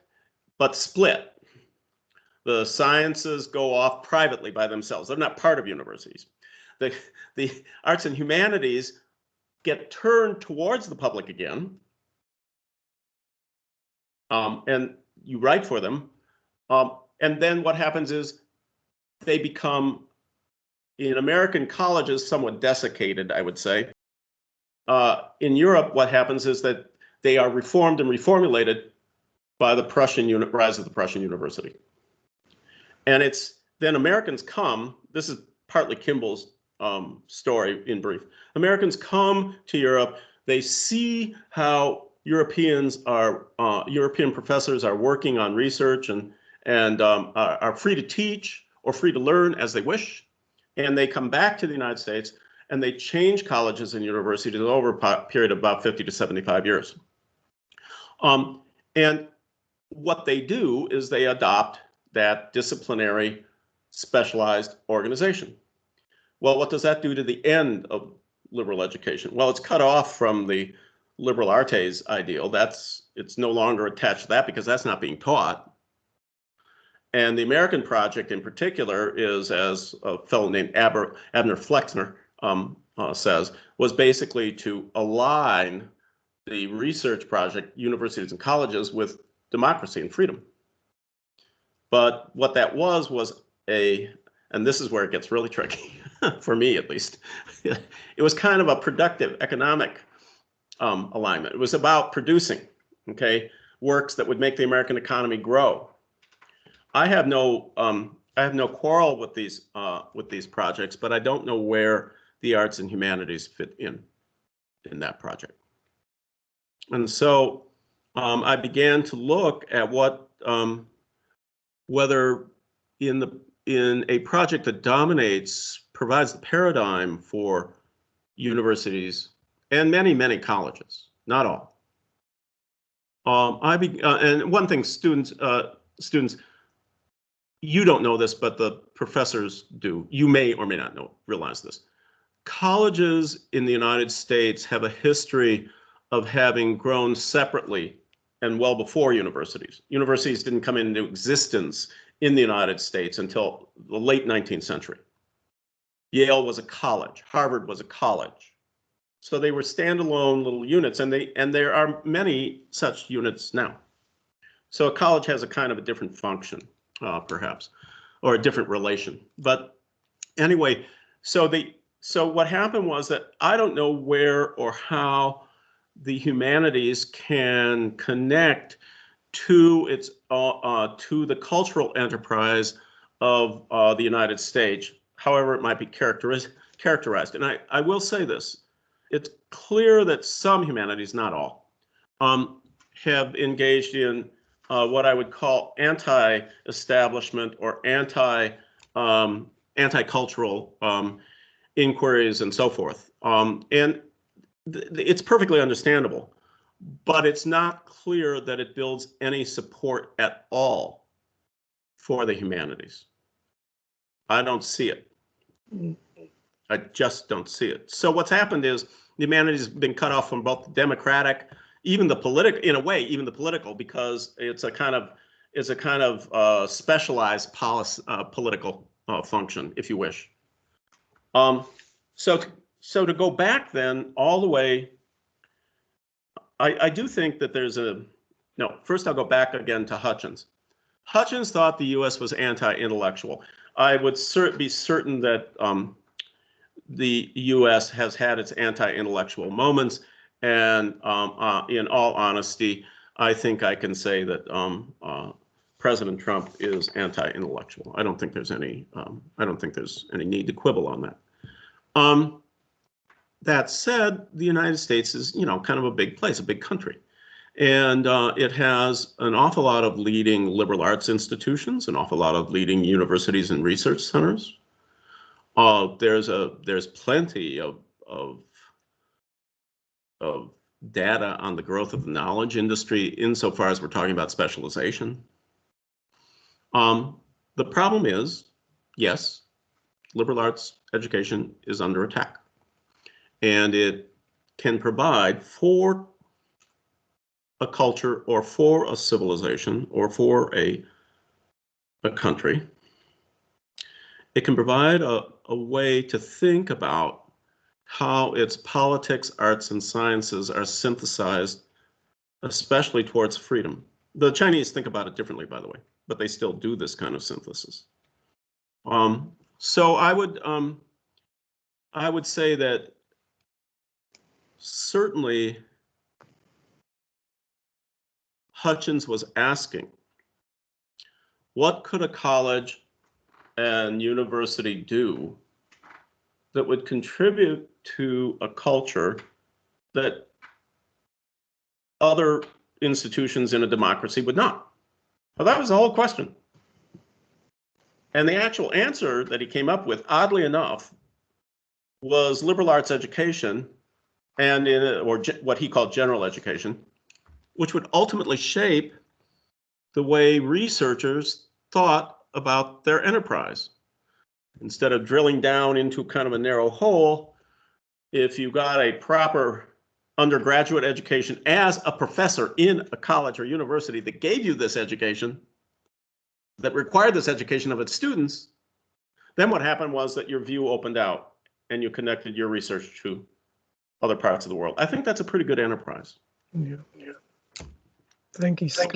but split. The sciences go off privately by themselves. They're not part of universities. The arts and humanities get turned towards the public again, and you write for them. And then what happens is they become, in American colleges, somewhat desiccated, I would say. In Europe, what happens is that they are reformed and reformulated by the rise of the Prussian university. And it's then Americans come, this is partly Kimball's story in brief. Americans come to Europe, they see how European professors are working on research and are free to teach or free to learn as they wish. And they come back to the United States and they change colleges and universities over a period of about 50 to 75 years. And what they do is they adopt that disciplinary specialized organization. Well, what does that do to the end of liberal education? Well, it's cut off from the liberal artes ideal. It's no longer attached to that because that's not being taught. And the American project in particular is, as a fellow named Abner Flexner says, was basically to align the research project, universities and colleges, with democracy and freedom. But what that was and this is where it gets really tricky, for me at least, it was kind of a productive economic alignment. It was about producing, okay, works that would make the American economy grow. I have no quarrel with these projects, but I don't know where the arts and humanities fit in that project. And so I began to look at what whether in a project that provides the paradigm for universities and many colleges, not all. And one thing, students, you don't know this, but the professors do. You may or may not realize this. Colleges in the United States have a history of having grown separately and well before universities. Universities didn't come into existence in the United States until the late 19th century. Yale was a college, Harvard was a college. So they were standalone little units, and there are many such units now. So a college has a kind of a different function, perhaps, or a different relation. But anyway, so what happened was that I don't know where or how the humanities can connect to the cultural enterprise of the United States, however it might be characterized. And I will say this: it's clear that some humanities, not all, have engaged in what I would call anti-establishment or anti-cultural inquiries and so forth. And it's perfectly understandable, but it's not clear that it builds any support at all for the humanities. I don't see it. I just don't see it. So what's happened is the humanities have been cut off from both the democratic, even the political, in a way, even the political, because it's a kind of specialized political function, if you wish. So to go back then all the way, I do think that first I'll go back again to Hutchins. Hutchins thought the US was anti-intellectual. I would be certain that the US has had its anti-intellectual moments, and in all honesty, I think I can say that President Trump is anti-intellectual. I don't think there's any need to quibble on that. That said, the United States is, kind of a big place, a big country. And it has an awful lot of leading liberal arts institutions, an awful lot of leading universities and research centers. There's plenty of data on the growth of the knowledge industry insofar as we're talking about specialization. The problem is, yes, liberal arts education is under attack. And it can provide for a culture or for a civilization or for a country. It can provide a way to think about how its politics, arts, and sciences are synthesized, especially towards freedom. The Chinese think about it differently, by the way, but they still do this kind of synthesis. So I would say that certainly Hutchins was asking, what could a college and university do that would contribute to a culture that other institutions in a democracy would not? Well, that was the whole question. And the actual answer that he came up with, oddly enough, was liberal arts education, and what he called general education, which would ultimately shape the way researchers thought about their enterprise. Instead of drilling down into kind of a narrow hole, if you got a proper undergraduate education as a professor in a college or university that gave you this education, that required this education of its students, then what happened was that your view opened out and you connected your research to other parts of the world. I think that's a pretty good enterprise. Yeah. Thank you, Scott.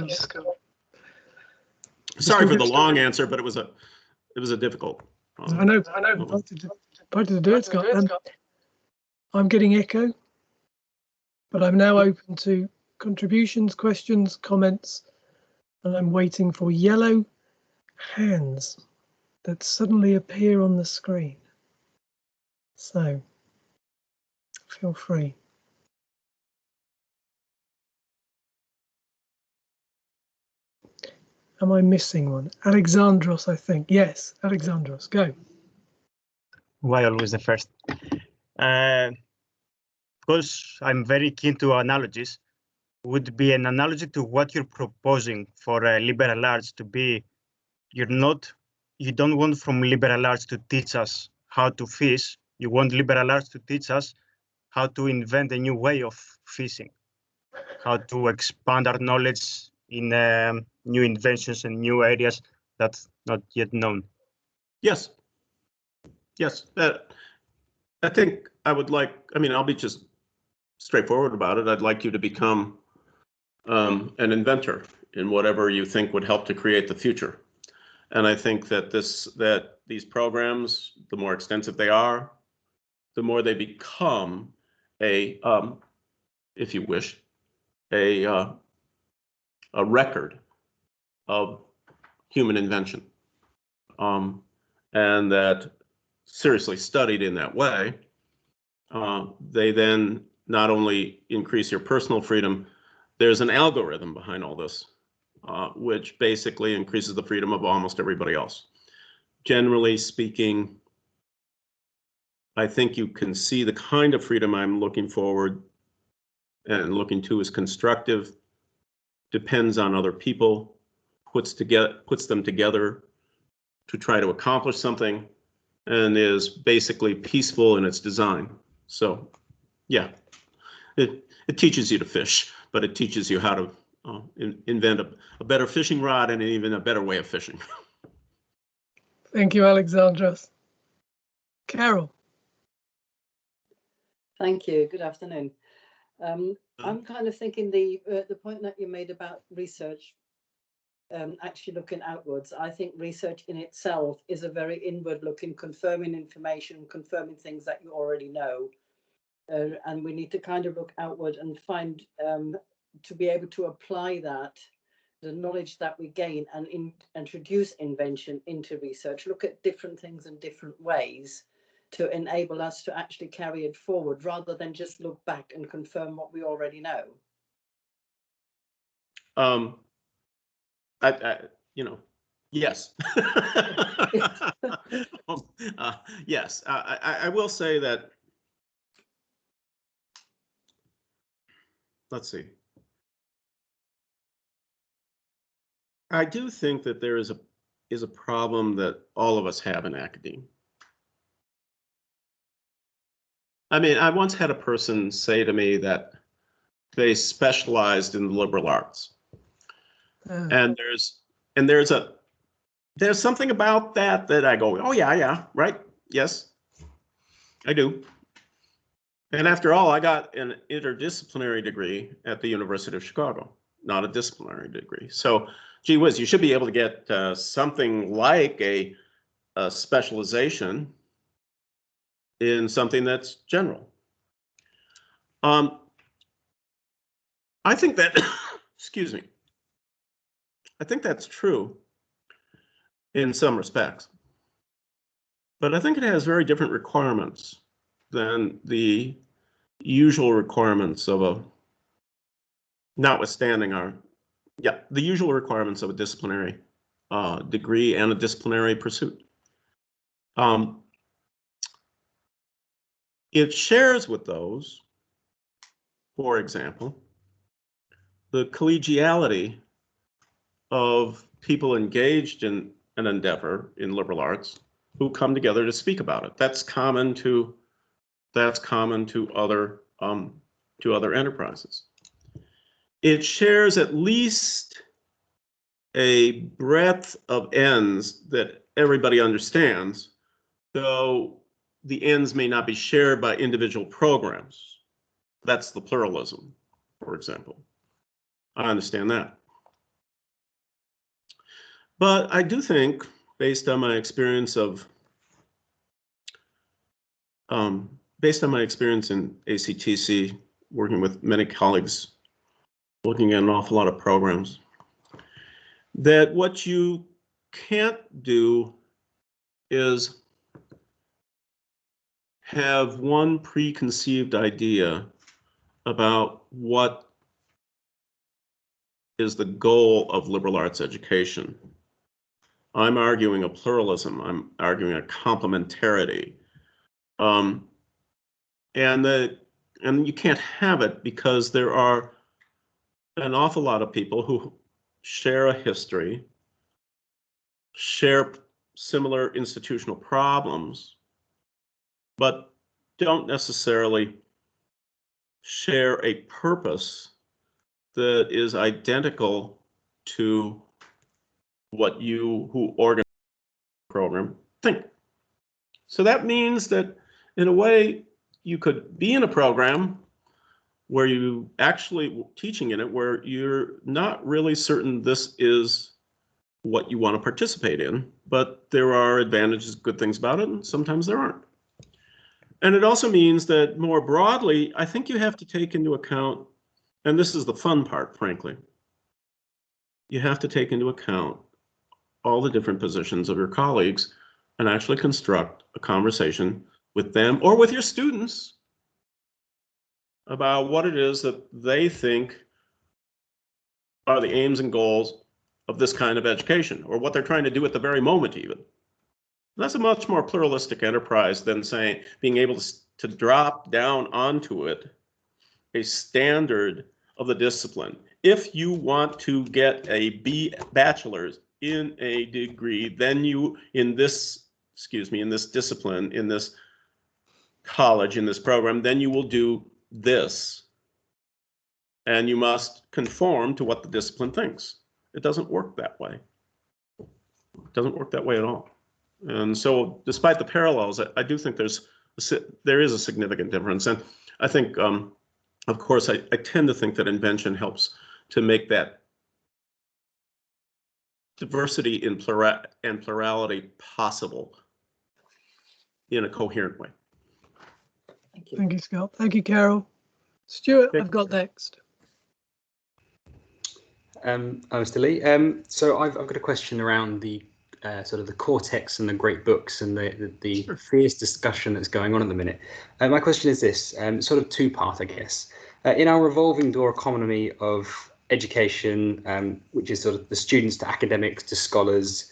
Sorry for the long answer, but it was a difficult. I know. Invited to do it, Scott. I'm getting echo, but I'm now open to contributions, questions, comments, and I'm waiting for yellow hands that suddenly appear on the screen. So feel free. Am I missing one? Alexandros, I think. Yes, Alexandros, go. Why always the first? Because I'm very keen to analogies, would be an analogy to what you're proposing for liberal arts to be. You don't want from liberal arts to teach us how to fish. You want liberal arts to teach us how to invent a new way of fishing, how to expand our knowledge in new inventions and new areas that's not yet known. Yes. Yes. I think I would like, I mean, I'll be just straightforward about it. I'd like you to become an inventor in whatever you think would help to create the future. And I think that these programs, the more extensive they are, the more they become a, if you wish, a record of human invention. And that seriously studied in that way, they then not only increase your personal freedom, there's an algorithm behind all this, which basically increases the freedom of almost everybody else. Generally speaking, I think you can see the kind of freedom I'm looking forward and looking to is constructive, depends on other people, puts them together to try to accomplish something, and is basically peaceful in its design. So, yeah, it teaches you to fish, but it teaches you how to invent a better fishing rod and even a better way of fishing. Thank you, Alexandros. Carol. Thank you. Good afternoon. I'm kind of thinking the point that you made about research, actually looking outwards. I think research in itself is a very inward-looking, confirming information, confirming things that you already know, and we need to kind of look outward and find to be able to apply that, the knowledge that we gain, and introduce invention into research. Look at different things in different ways to enable us to actually carry it forward rather than just look back and confirm what we already know. Yes. Yes, I will say that, let's see. I do think that there is a problem that all of us have in academia. I mean, I once had a person say to me that they specialized in the liberal arts. And there's something about that I go, oh yeah, right, yes, I do. And after all, I got an interdisciplinary degree at the University of Chicago, not a disciplinary degree. So, gee whiz, you should be able to get something like a specialization in something that's general. I think that, excuse me, I think that's true in some respects, but I think it has very different requirements than the usual requirements of the usual requirements of a disciplinary degree and a disciplinary pursuit. It shares with those, for example, the collegiality of people engaged in an endeavor in liberal arts who come together to speak about it. That's common to other enterprises. It shares at least a breadth of ends that everybody understands, though the ends may not be shared by individual programs. That's the pluralism, for example. I understand that. But I do think, based on my experience in ACTC, working with many colleagues, looking at an awful lot of programs, that what you can't do is have one preconceived idea about what is the goal of liberal arts education. I'm arguing a pluralism. I'm arguing a complementarity. And you can't have it because there are an awful lot of people who share a history, share similar institutional problems, but don't necessarily share a purpose that is identical to what you who organize the program think. So that means that in a way you could be in a program where you actually teaching in it where you're not really certain this is what you want to participate in, but there are advantages, good things about it, and sometimes there aren't. And it also means that more broadly, I think you have to take into account, and this is the fun part, frankly, you have to take into account all the different positions of your colleagues and actually construct a conversation with them or with your students about what it is that they think are the aims and goals of this kind of education, or what they're trying to do at the very moment even. That's a much more pluralistic enterprise than saying being able to drop down onto it a standard of the discipline. If you want to get a bachelor's in a degree, then you, in this discipline, in this college, in this program, then you will do this. And you must conform to what the discipline thinks. It doesn't work that way. It doesn't work that way at all. And so despite the parallels, I do think there is a significant difference. And I think, of course, I tend to think that invention helps to make that diversity and plurality possible in a coherent way. Thank you. Thank you, Scott. Thank you, Carol. Stuart, Okay. I've got next. I'm Mr. Lee. So I've got a question around the sort of the cortex and the great books and the Sure. fierce discussion that's going on at the minute. My question is this, sort of two-part, I guess. In our revolving door economy of education, which is sort of the students to academics to scholars,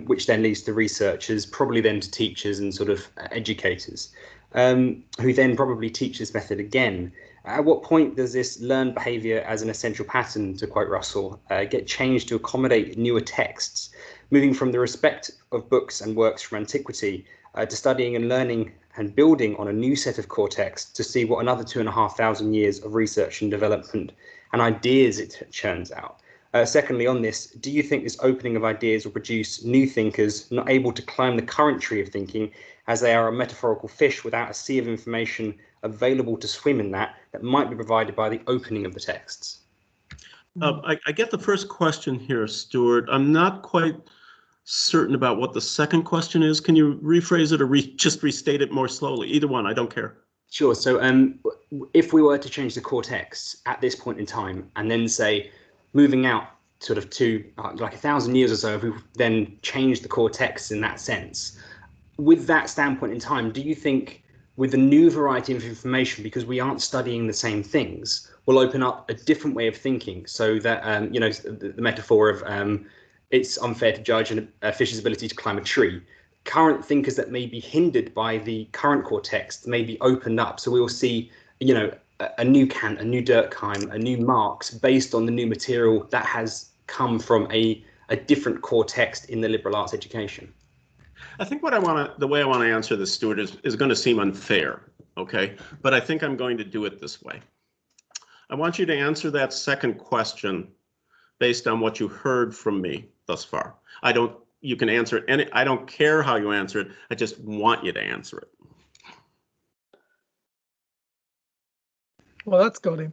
which then leads to researchers, probably then to teachers and sort of educators, who then probably teach this method again. At what point does this learned behaviour as an essential pattern, to quote Russell, get changed to accommodate newer texts, moving from the respect of books and works from antiquity to studying and learning and building on a new set of core texts to see what another 2,500 years of research and development and ideas it churns out? Secondly, on this, do you think this opening of ideas will produce new thinkers not able to climb the current tree of thinking, as they are a metaphorical fish without a sea of information available to swim in that might be provided by the opening of the texts? I get the first question here, Stuart. I'm not quite certain about what the second question is. Can you rephrase it or just restate it more slowly? Either one, I don't care. Sure. So if we were to change the core texts at this point in time and then say, moving out sort of to like 1,000 years or so, if we then change the core texts in that sense, with that standpoint in time, do you think with the new variety of information, because we aren't studying the same things, will open up a different way of thinking, so that, you know, the metaphor of it's unfair to judge a fish's ability to climb a tree. Current thinkers that may be hindered by the current core text may be opened up. So we will see, you know, a new Kant, a new Durkheim, a new Marx based on the new material that has come from a different core text in the liberal arts education. I think the way I want to answer this, Stuart, is going to seem unfair, okay? But I think I'm going to do it this way. I want you to answer that second question based on what you heard from me thus far. You can answer it, I don't care how you answer it, I just want you to answer it. Well, that's got him.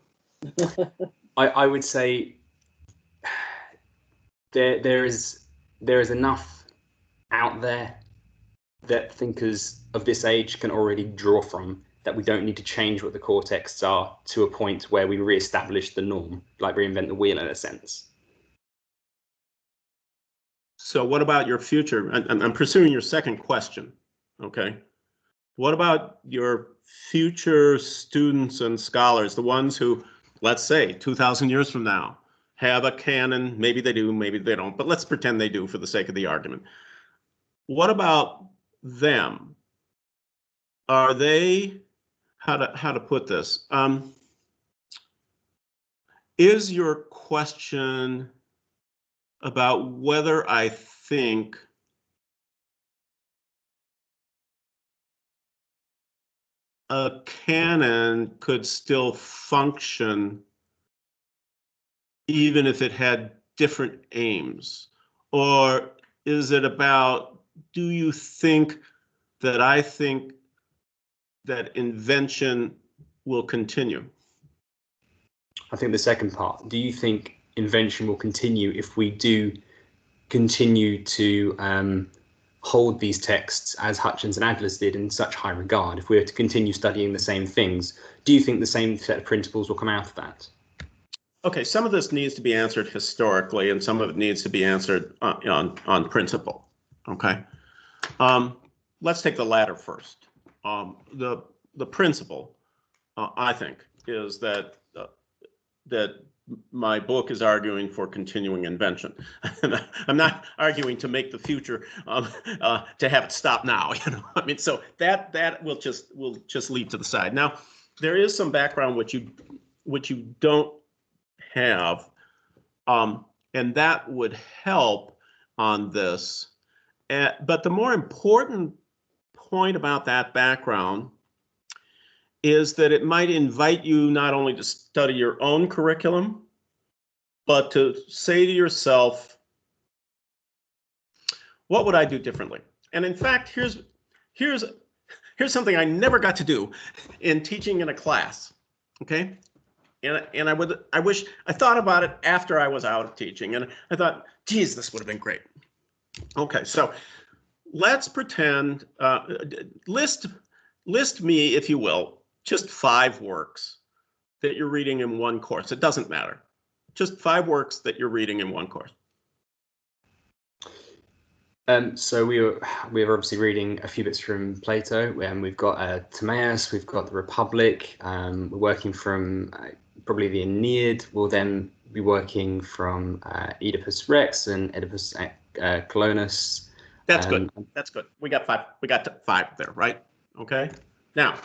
I would say there is enough out there that thinkers of this age can already draw from, that we don't need to change what the core texts are to a point where we re-establish the norm, like reinvent the wheel in a sense. So what about your future? I'm pursuing your second question, okay? What about your future students and scholars, the ones who, let's say, 2,000 years from now, have a canon? Maybe they do, maybe they don't, but let's pretend they do for the sake of the argument. What about them? Are they, how to put this? Is your question about whether I think a canon could still function even if it had different aims? Or is it about, do you think that I think that invention will continue? I think the second part, do you think invention will continue if we do continue to hold these texts, as Hutchins and Adler's did, in such high regard? If we were to continue studying the same things, do you think the same set of principles will come out of that? Okay, some of this needs to be answered historically, and some of it needs to be answered on principle. Okay, let's take the latter first. The principle, I think, is that that my book is arguing for continuing invention. I'm not arguing to make the future to have it stop now. You know, I mean, so that will just leave to the side. Now, there is some background which you don't have, and that would help on this. But the more important point about that background is that it might invite you not only to study your own curriculum, but to say to yourself, what would I do differently? And in fact, here's something I never got to do in teaching in a class, okay? And I wish I thought about it after I was out of teaching, and I thought, geez, this would have been great. Okay, so let's pretend, list me, if you will, just 5 works that you're reading in one course. It doesn't matter. Just 5 works that you're reading in one course. So we're obviously reading a few bits from Plato, and we've got Timaeus, we've got the Republic. We're working from probably the Aeneid. We'll then be working from Oedipus Rex and Oedipus Colonus. That's good. That's good. We got 5. We got 5 there, right? Okay. Now,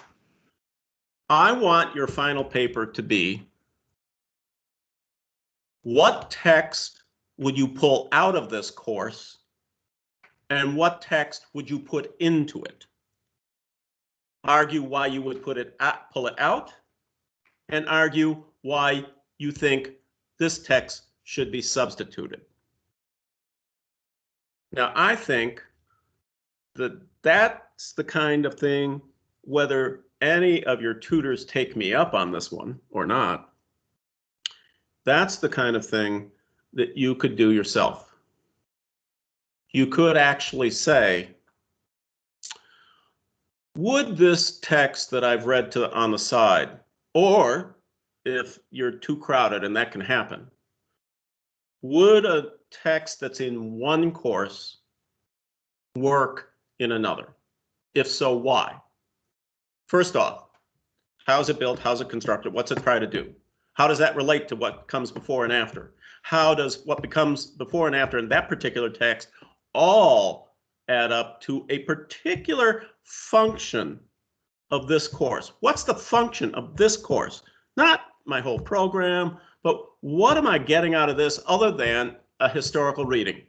I want your final paper to be, what text would you pull out of this course, and what text would you put into it? Argue why you would pull it out, and argue why you think this text should be substituted. Now, I think that that's the kind of thing, whether any of your tutors take me up on this one or not, that's the kind of thing that you could do yourself. You could actually say, would this text that I've read on the side, or if you're too crowded, and that can happen, would a text that's in one course work in another? If so, why? First off, how's it built? How's it constructed? What's it try to do? How does that relate to what comes before and after? How does what becomes before and after in that particular text all add up to a particular function of this course? What's the function of this course? Not my whole program, but what am I getting out of this other than a historical reading?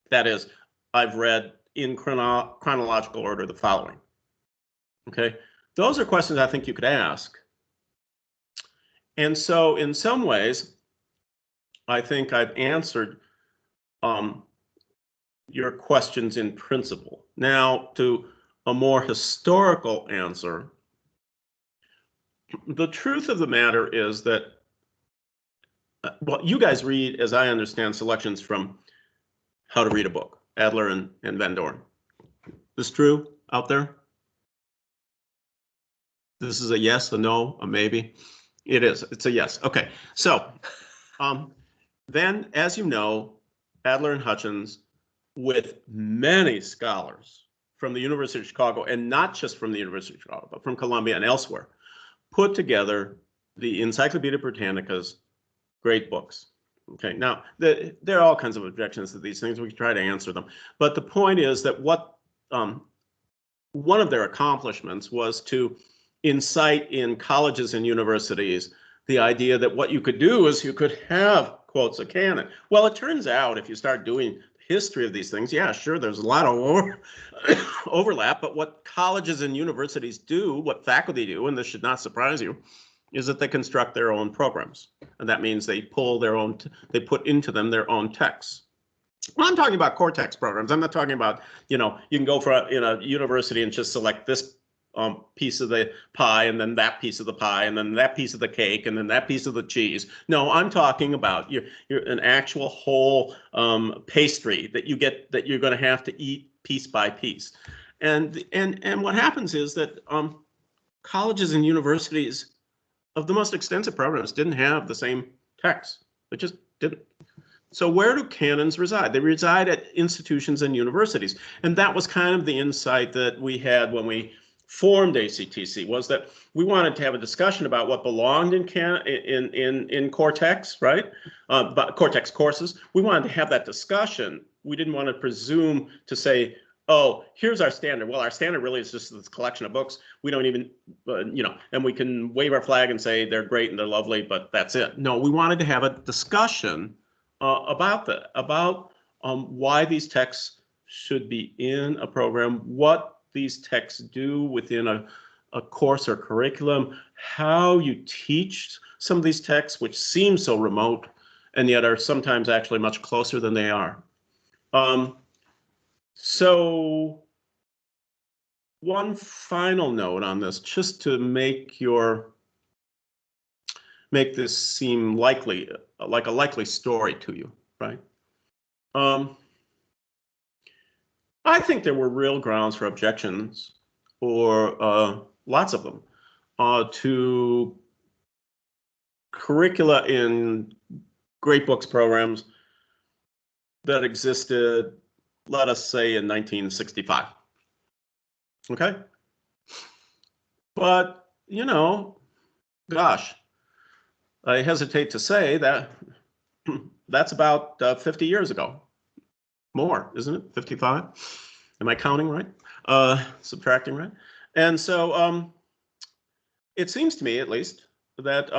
That is, I've read in chronological order the following. Okay, those are questions I think you could ask. And so in some ways, I think I've answered your questions in principle. Now, to a more historical answer, the truth of the matter is that, well, you guys read, as I understand, selections from How to Read a Book, Adler and Van Doren. This true out there? This is a yes, a no, a maybe? It is. It's a yes. Okay. So then, as you know, Adler and Hutchins, with many scholars from the University of Chicago, and not just from the University of Chicago, but from Columbia and elsewhere, put together the Encyclopedia Britannica's great books. Okay, now there are all kinds of objections to these things. We can try to answer them. But the point is that what one of their accomplishments was to incite in colleges and universities the idea that what you could do is you could have quotes a canon. Well, it turns out if you start doing history of these things, yeah, sure, there's a lot of overlap, but what colleges and universities do, what faculty do, and this should not surprise you, is that they construct their own programs. And that means they pull their own, they put into them their own texts. Well, I'm talking about core text programs. I'm not talking about, you know, you can go for a university and just select this piece of the pie and then that piece of the pie and then that piece of the cake and then that piece of the cheese. No, I'm talking about you're an actual whole pastry that you get, that you're going to have to eat piece by piece. And what happens is that colleges and universities of the most extensive programs didn't have the same text. They just didn't. So where do canons reside? They reside at institutions and universities. And that was kind of the insight that we had when we formed ACTC, was that we wanted to have a discussion about what belonged in core text, right? But core text courses. We wanted to have that discussion. We didn't want to presume to say, oh, here's our standard. Well, our standard really is just this collection of books. We don't even, you know, and we can wave our flag and say they're great and they're lovely, but that's it. No, we wanted to have a discussion about that, about why these texts should be in a program, what these texts do within a course or curriculum, how you teach some of these texts, which seem so remote and yet are sometimes actually much closer than they are. So one final note on this, just to make this seem likely, like a likely story to you, right? I think there were real grounds for objections, or lots of them, to curricula in great books programs that existed, let us say, in 1965. Okay? But, you know, gosh, I hesitate to say that that's about 50 years ago. More, isn't it? 55? Am I counting right? Subtracting right? And so it seems to me, at least, that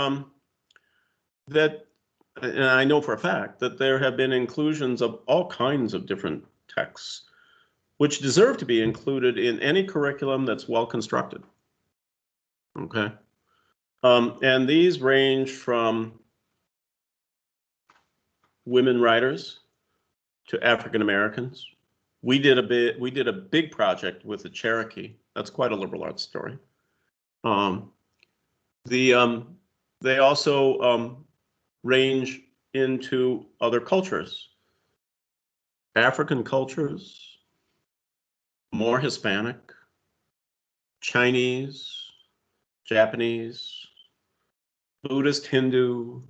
and I know for a fact that there have been inclusions of all kinds of different texts, which deserve to be included in any curriculum that's well constructed. Okay, and these range from women writers to African Americans. We did a big project with the Cherokee. That's quite a liberal arts story. They also range into other cultures, African cultures, more Hispanic, Chinese, Japanese, Buddhist, Hindu,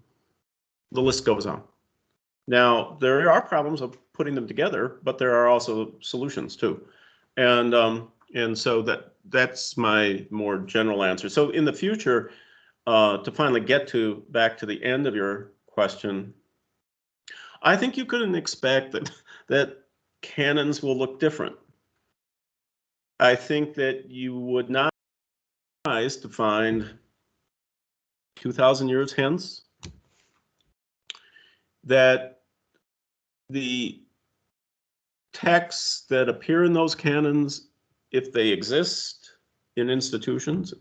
the list goes on. Now, there are problems of putting them together, but there are also solutions too. And so that's my more general answer. So in the future, to finally get back to the end of your question, I think you couldn't expect that canons will look different. I think that you would not be surprised to find 2,000 years hence that the texts that appear in those canons, if they exist in institutions,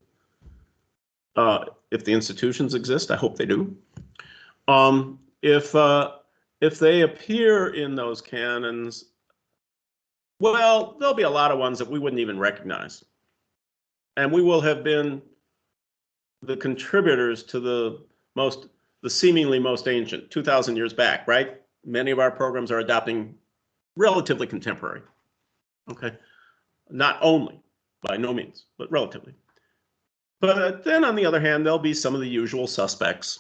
if the institutions exist, I hope they do. If they appear in those canons, well, there'll be a lot of ones that we wouldn't even recognize. And we will have been the contributors to the seemingly most ancient, 2,000 years back, right? Many of our programs are adopting relatively contemporary. Okay, not only, by no means, but relatively. But then on the other hand, there'll be some of the usual suspects.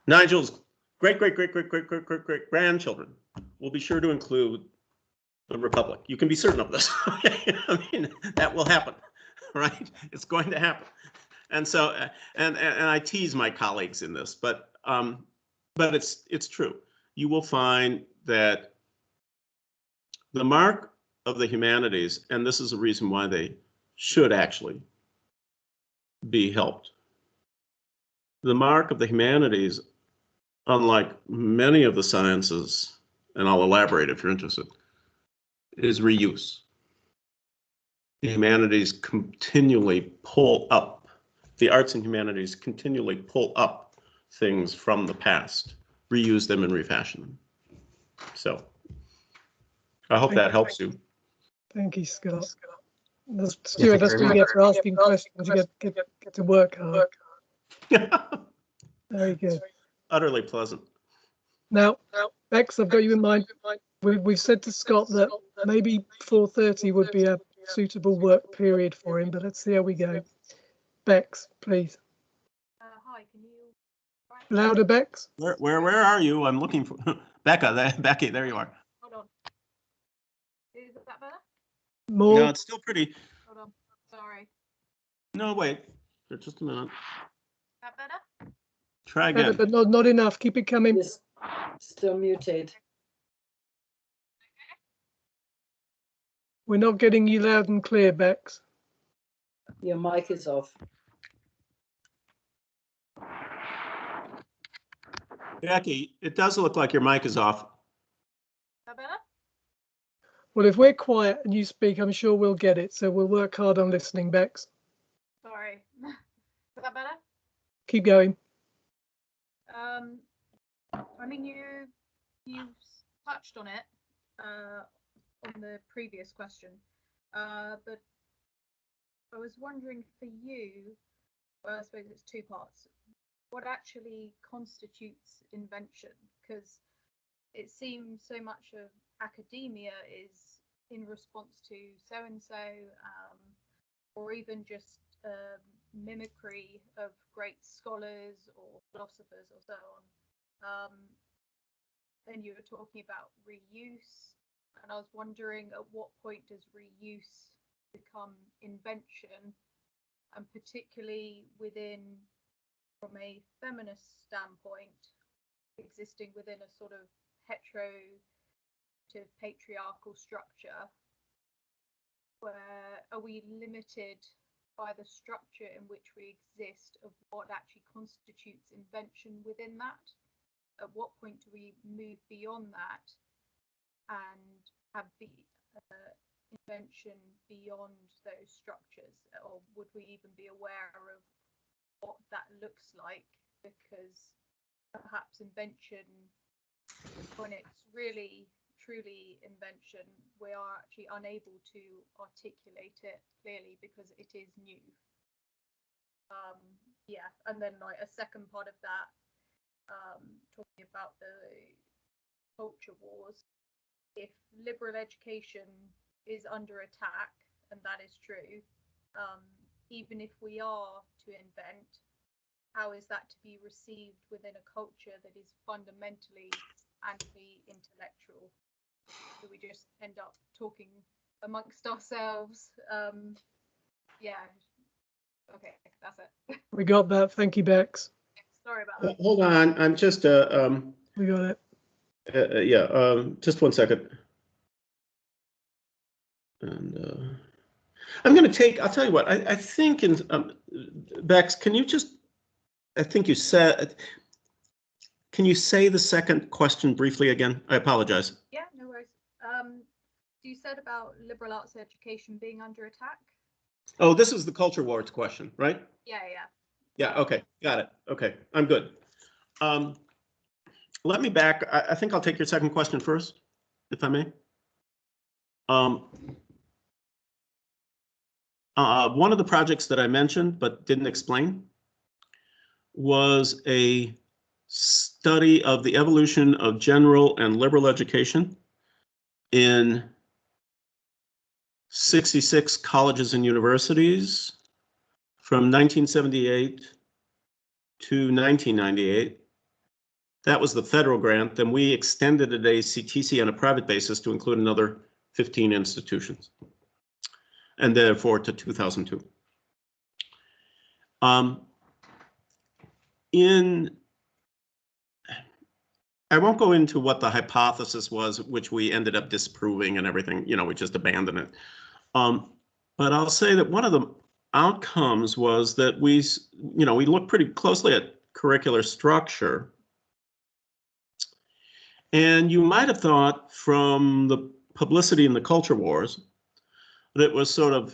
Nigel's great grandchildren will be sure to include the Republic. You can be certain of this. I mean, that will happen, right? It's going to happen. And so, and I tease my colleagues in this, but it's true. You will find that the mark of the humanities, and this is a reason why they should actually be helped. The mark of the humanities, unlike many of the sciences, and I'll elaborate if you're interested, is reuse. The humanities continually pull up, the arts and humanities continually pull up things from the past, reuse them and refashion them. So I hope that helps you. Thank you, Scott. Stuart, that's what you get for asking questions. You get to work hard. Very good. Utterly pleasant. Now, Bex, I've got you in mind. We've said to Scott that maybe 4:30 would be a suitable work period for him, but let's see how we go. Bex, please. Hi, can you? Louder, Bex. Where are you? I'm looking for Becca. Becky, there you are. Hold on. Is that better? More. No, it's still pretty. Hold on. Sorry. No, wait. Just a minute. That better? Try again. But not enough. Keep it coming. Yes, still muted. We're not getting you loud and clear, Bex. Your mic is off. Becky, it does look like your mic is off. That better? Well, if we're quiet and you speak, I'm sure we'll get it. So we'll work hard on listening, Bex. Sorry. Is that better? Keep going. I mean, you touched on it on the previous question, but I was wondering for you, well, I suppose it's two parts. What actually constitutes invention? Because it seems so much of academia is in response to so-and-so, or even just mimicry of great scholars or philosophers or so on. Then you were talking about reuse, and I was wondering at what point does reuse become invention, and particularly from a feminist standpoint, existing within a sort of heteronormative patriarchal structure, where are we limited by the structure in which we exist of what actually constitutes invention within that? At what point do we move beyond that and have the invention beyond those structures, or would we even be aware of what that looks like? Because perhaps invention, when it's really truly invention, we are actually unable to articulate it clearly because it is new. Yeah, and then like a second part of that, talking about the culture wars, if liberal education is under attack, and that is true, even if we are to invent, how is that to be received within a culture that is fundamentally anti-intellectual? Do we just end up talking amongst ourselves? Yeah. Okay, that's it. We got that. Thank you, Bex. Sorry about that. Hold on, I'm just We got it. yeah, just 1 second. And I'm going to take, I'll tell you what, I think in Bex, can you just, I think you said, can you say the second question briefly again? I apologize. Yeah, no worries. You said about liberal arts education being under attack? Oh, this is the culture wars question, right? Yeah. Yeah, okay, got it. Okay, I'm good. Let me back, I think I'll take your second question first, if I may. One of the projects that I mentioned but didn't explain was a study of the evolution of general and liberal education in 66 colleges and universities from 1978 to 1998. That was the federal grant. Then we extended it ACTC on a private basis to include another 15 institutions, and therefore to 2002. I won't go into what the hypothesis was, which we ended up disproving and everything, you know, we just abandoned it. But I'll say that one of the outcomes was that we looked pretty closely at curricular structure. And you might have thought from the publicity in the culture wars that it was sort of,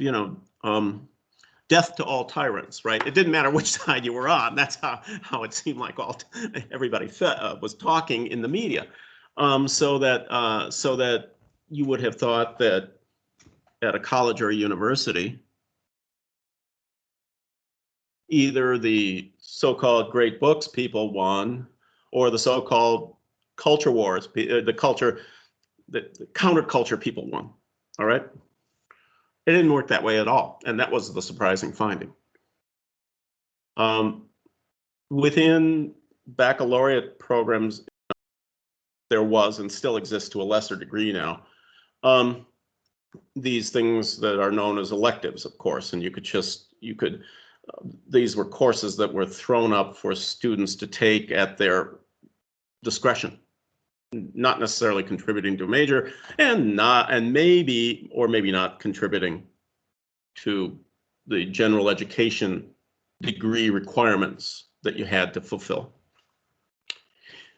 death to all tyrants, right? It didn't matter which side you were on. That's how it seemed like everybody was talking in the media. So that you would have thought that at a college or a university, either the so-called great books people won, or the so-called culture wars, the counterculture people won. All right. It didn't work that way at all, and that was the surprising finding. Within baccalaureate programs, there was and still exists to a lesser degree now, these things that are known as electives, of course, and these were courses that were thrown up for students to take at their discretion, not necessarily contributing to a major, and maybe or maybe not contributing to the general education degree requirements that you had to fulfill.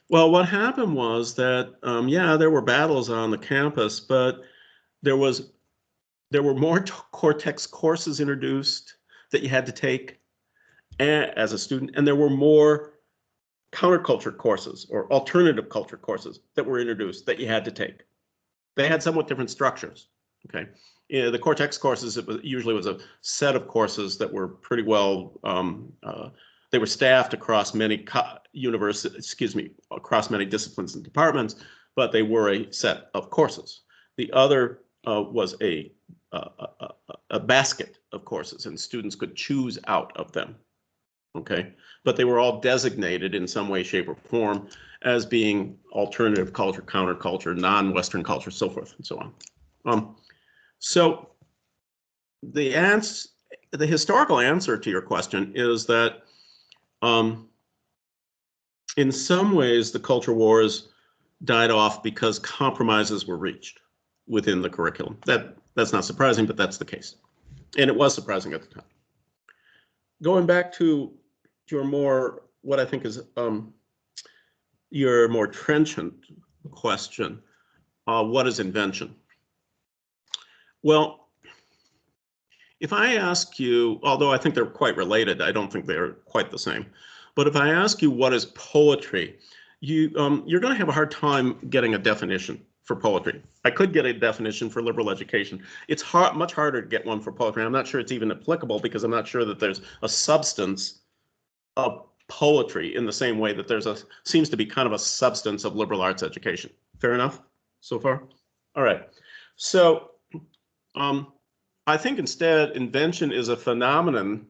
Well, what happened was that, yeah, there were battles on the campus, but there were more Cortex courses introduced that you had to take as a student, and there were more counterculture courses or alternative culture courses that were introduced that you had to take. They had somewhat different structures. Okay, the Cortex courses, usually was a set of courses that were pretty well. They were staffed across many across many disciplines and departments, but they were a set of courses. The other was a basket of courses, and students could choose out of them. Okay, but they were all designated in some way, shape, or form as being alternative culture, counterculture, non-Western culture, so forth and so on. So the historical answer to your question is that in some ways the culture wars died off because compromises were reached within the curriculum. That's not surprising, but that's the case, and it was surprising at the time. Going back to your more, what I think is your more trenchant question, what is invention? Well, if I ask you, although I think they're quite related, I don't think they're quite the same. But if I ask you what is poetry, you're going to have a hard time getting a definition for poetry. I could get a definition for liberal education. It's much harder to get one for poetry. I'm not sure it's even applicable because I'm not sure that there's a substance of poetry in the same way that seems to be kind of a substance of liberal arts education. Fair enough so far? All right. So I think instead invention is a phenomenon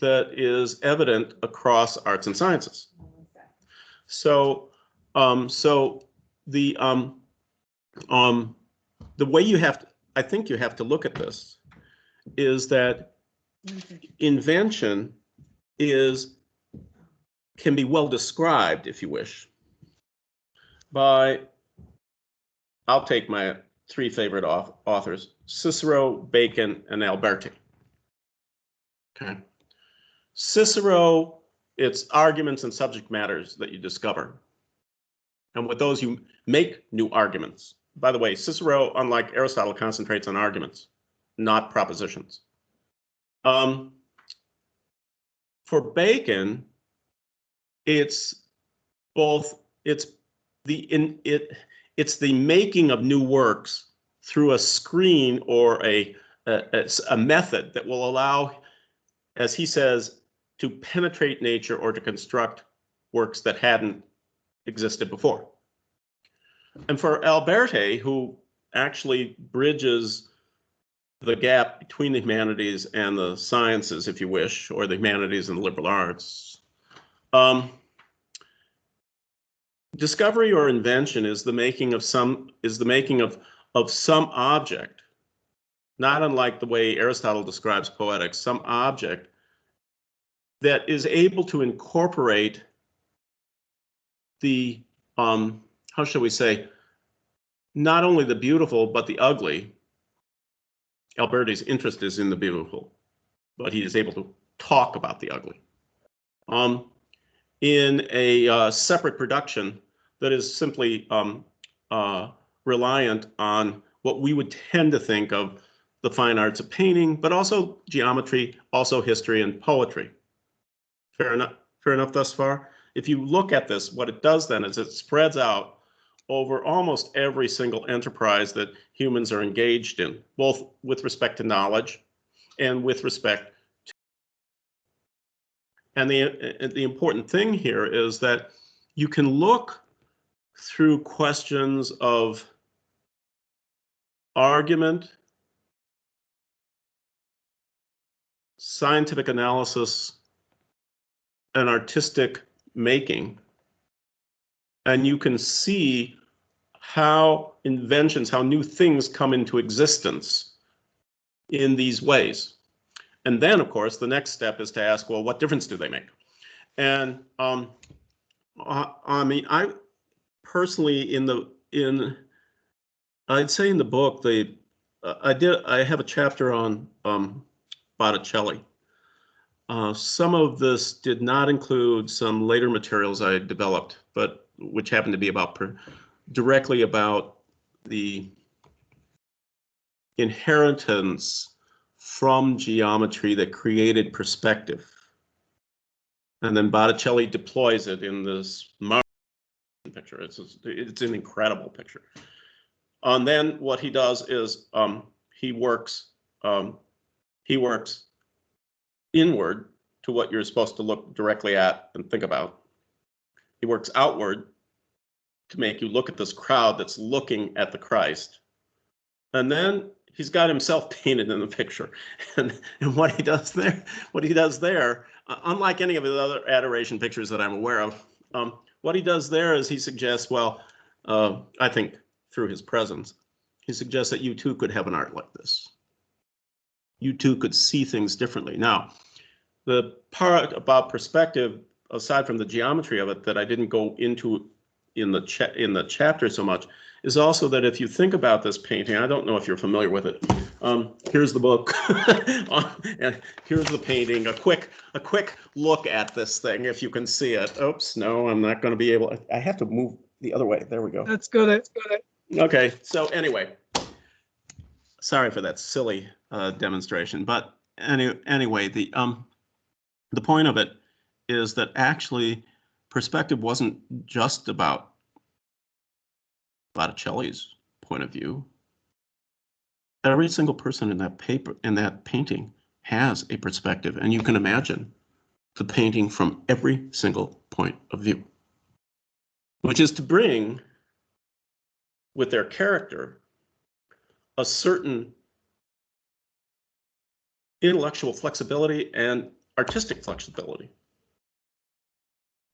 that is evident across arts and sciences. So the way I think you have to look at this is that invention can be well described, if you wish, by, I'll take my three favorite authors, Cicero, Bacon, and Alberti. Okay. Cicero, it's arguments and subject matters that you discover. And with those, you make new arguments. By the way, Cicero, unlike Aristotle, concentrates on arguments, not propositions. For Bacon, it's the making of new works through a screen or a a method that will allow, as he says, to penetrate nature or to construct works that hadn't existed before. And for Alberti, who actually bridges the gap between the humanities and the sciences, if you wish, or the humanities and the liberal arts, discovery or invention is the making of some object, not unlike the way Aristotle describes poetics, some object that is able to incorporate the how shall we say, not only the beautiful but the ugly. Alberti's interest is in the beautiful, but he is able to talk about the ugly in a separate production that is simply reliant on what we would tend to think of the fine arts of painting, but also geometry, also history and poetry. Fair enough thus far? If you look at this, what it does then is it spreads out over almost every single enterprise that humans are engaged in, both with respect to knowledge and with respect to. And the important thing here is that you can look through questions of argument, scientific analysis, and artistic making, and you can see how inventions, how new things come into existence in these ways. And then, of course, the next step is to ask, well, what difference do they make? And I mean, I personally, I'd say in the book, I have a chapter on Botticelli. Some of this did not include some later materials I developed, but which happened to be directly about the inheritance from geometry that created perspective. And then Botticelli deploys it in this picture. It's an incredible picture. And then what he does is he works inward to what you're supposed to look directly at and think about. He works outward to make you look at this crowd that's looking at the Christ. And then he's got himself painted in the picture. And what he does there, unlike any of the other adoration pictures that I'm aware of, what he does there is he suggests, well, I think through his presence, he suggests that you too could have an art like this. You too could see things differently. Now, the part about perspective, aside from the geometry of it that I didn't go into in the chapter so much, is also that if you think about this painting, I don't know if you're familiar with it. Here's the book, and here's the painting. A quick look at this thing, if you can see it. Oops, no, I'm not going to be able. I have to move the other way. There we go. That's good. Okay. So anyway, sorry for that silly demonstration, but anyway, the point of it is that actually perspective wasn't just about Botticelli's point of view. Every single person in that painting has a perspective, and you can imagine the painting from every single point of view, which is to bring with their character a certain intellectual flexibility and artistic flexibility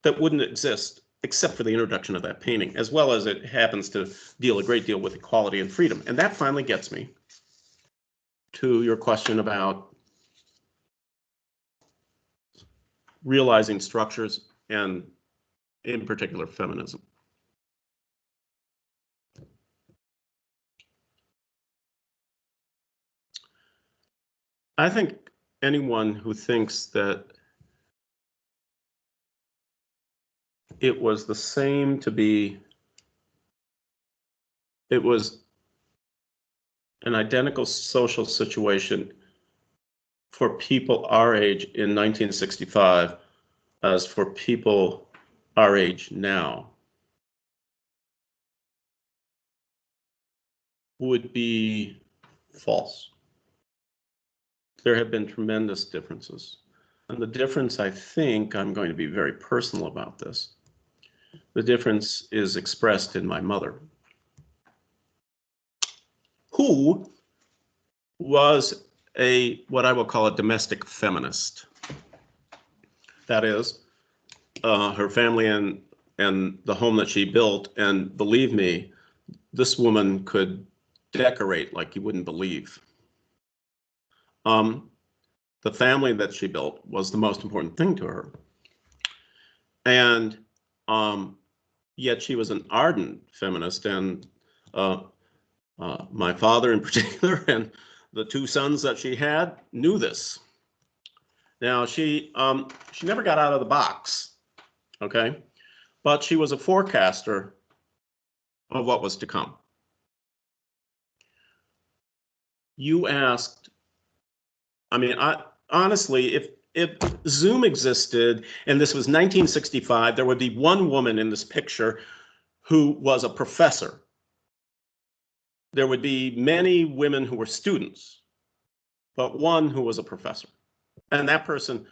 that wouldn't exist except for the introduction of that painting, as well as it happens to deal a great deal with equality and freedom. And that finally gets me to your question about realizing structures and, in particular, feminism. I think anyone who thinks that it was the same to be, it was an identical social situation for people our age in 1965 as for people our age now would be false. there have been tremendous differences. And the difference, I think, I'm going to be very personal about this. The difference is expressed in my mother, who was what I will call a domestic feminist. That is, her family and the home that she built, and believe me, this woman could decorate like you wouldn't believe. The family that she built was the most important thing to her. And yet she was an ardent feminist, and my father in particular and the two sons that she had knew this. Now, she never got out of the box, okay? But she was a forecaster of what was to come. You asked, I mean, honestly, if Zoom existed and this was 1965, there would be one woman in this picture who was a professor. There would be many women who were students, but one who was a professor. And that person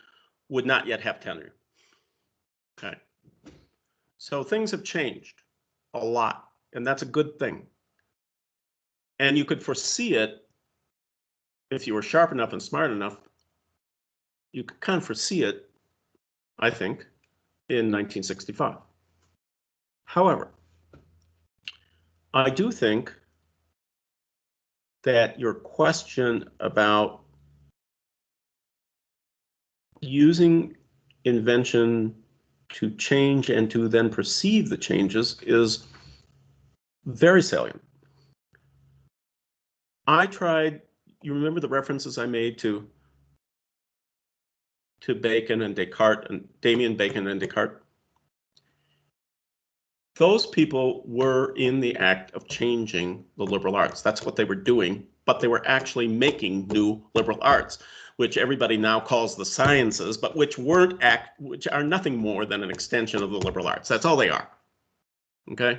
would not yet have tenure. Okay. So things have changed a lot, and that's a good thing. And you could foresee it if you were sharp enough and smart enough. You could kind of foresee it, I think, in 1965. However, I do think that your question about using invention to change and to then perceive the changes is very salient. I tried, you remember the references I made to Bacon and Descartes, and Damien Bacon and Descartes? Those people were in the act of changing the liberal arts. That's what they were doing, but they were actually making new liberal arts, which everybody now calls the sciences, but which are nothing more than an extension of the liberal arts. That's all they are. Okay?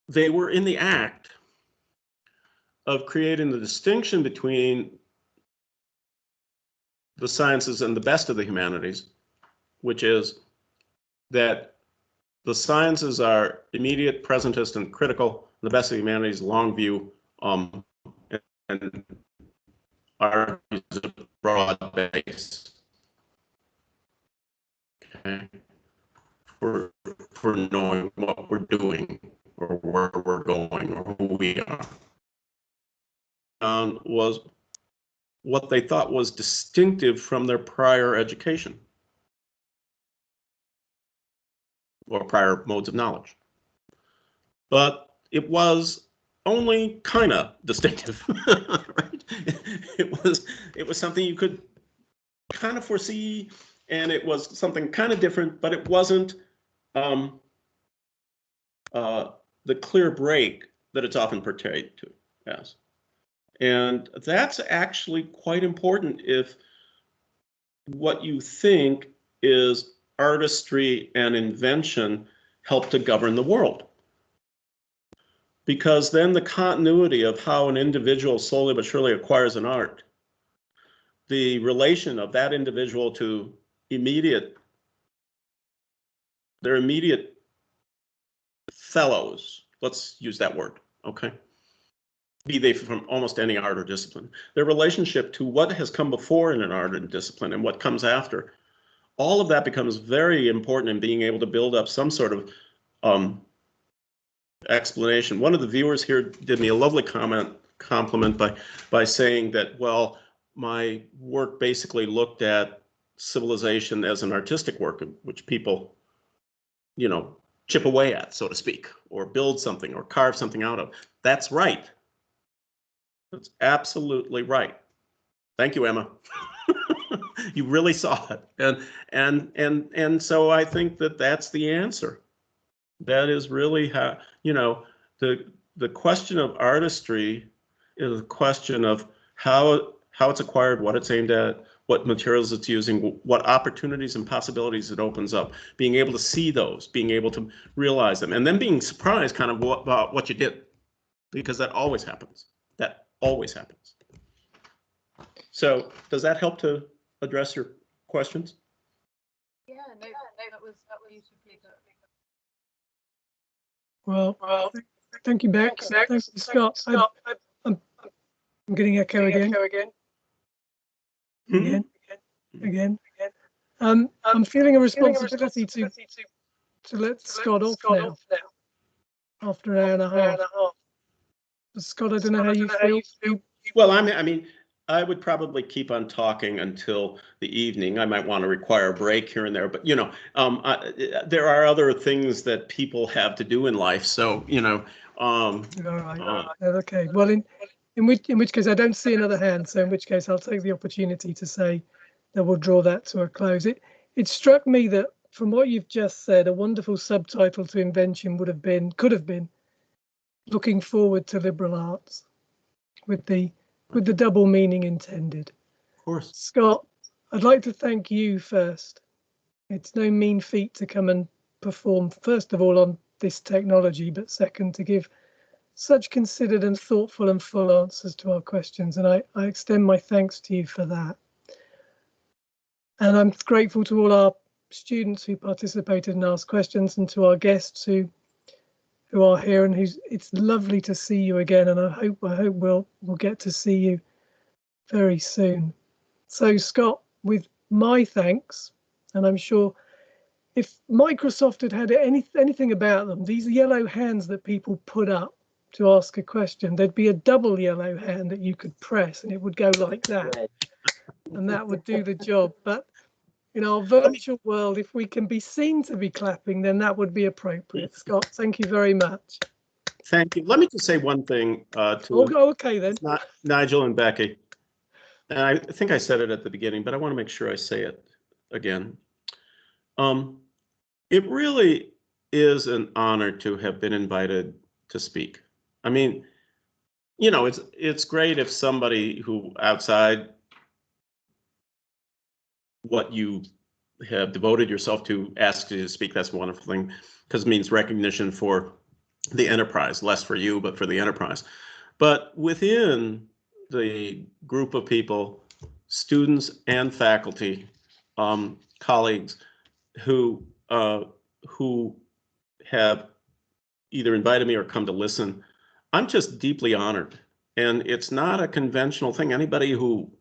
They were in the act of creating the distinction between the sciences and the best of the humanities, which is that the sciences are immediate, presentist, and critical. The best of the humanities, long view, and are broad base. Okay, for knowing what we're doing or where we're going or who we are. Was what they thought was distinctive from their prior education or prior modes of knowledge. But it was only kind of distinctive, right? It was something you could kind of foresee, and it was something kind of different, but it wasn't the clear break that it's often portrayed to as. And that's actually quite important if what you think is artistry and invention help to govern the world. Because then the continuity of how an individual slowly but surely acquires an art, the relation of that individual to their immediate fellows, let's use that word, okay? Be they from almost any art or discipline, their relationship to what has come before in an art and discipline and what comes after, all of that becomes very important in being able to build up some sort of explanation. One of the viewers here did me a lovely compliment by saying that, well, my work basically looked at civilization as an artistic work, which people, you know, chip away at, so to speak, or build something or carve something out of. That's right. That's absolutely right. Thank you, Emma. You really saw it, and so I think that that's the answer. That is really how, you know, the question of artistry is a question of how it's acquired, what it's aimed at, what materials it's using, what opportunities and possibilities it opens up, being able to see those, being able to realize them, and then being surprised kind of about what you did, because that always happens. That always happens. So does that help to address your questions? Yeah, no, that was beautifully put. Well, thank you, Bex. Thank you, Scott. I'm getting echo again. Again. I'm feeling a responsibility to let Scott off now after an hour and a half. Scott, I don't know how you feel. Well, I mean, I would probably keep on talking until the evening. I might want to require a break here and there, but you know, there are other things that people have to do in life. So you know. All right. Okay. Well, in which case I don't see another hand. So in which case I'll take the opportunity to say that we'll draw that to a close. It struck me that from what you've just said, a wonderful subtitle to Invention could have been looking forward to liberal arts, with the double meaning intended. Of course. Scott, I'd like to thank you first. It's no mean feat to come and perform, first of all, on this technology, but second, to give such considered and thoughtful and full answers to our questions. And I extend my thanks to you for that. And I'm grateful to all our students who participated and asked questions, and to our guests who are here, and it's lovely to see you again, and I hope we'll get to see you very soon. So Scott, with my thanks, and I'm sure if Microsoft had anything about them, these yellow hands that people put up to ask a question, there'd be a double yellow hand that you could press and it would go like that, and that would do the job. But in our virtual world, if we can be seen to be clapping, then that would be appropriate. Scott, thank you very much. Thank you. Let me just say one thing to okay then. Nigel and Becky. And I think I said it at the beginning, but I want to make sure I say it again. It really is an honor to have been invited to speak. I mean, you know, it's great if somebody who outside what you have devoted yourself to asks you to speak. That's a wonderful thing, because it means recognition for the enterprise, less for you, but for the enterprise. But within the group of people, students and faculty, colleagues who have either invited me or come to listen, I'm just deeply honored. And it's not a conventional thing. Anybody who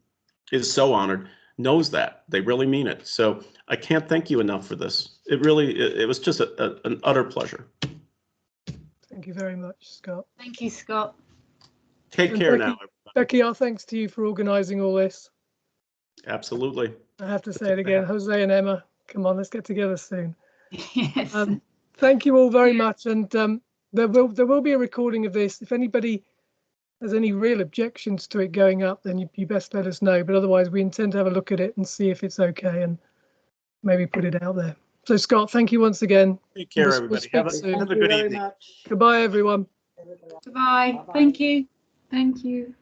is so honored knows that. They really mean it. So I can't thank you enough for this. It was just an utter pleasure. Thank you very much, Scott. Thank you, Scott. Take care now, everybody. Becky, our thanks to you for organising all this. Absolutely. I have to say it again, Jose and Emma, come on, let's get together soon. Yes. Thank you all very much, and there will be a recording of this. If anybody has any real objections to it going up, then you best let us know. But otherwise, we intend to have a look at it and see if it's okay, and maybe put it out there. So Scott, thank you once again. Take care, everybody. Have a good evening. Goodbye, everyone. Goodbye. Thank you. Thank you.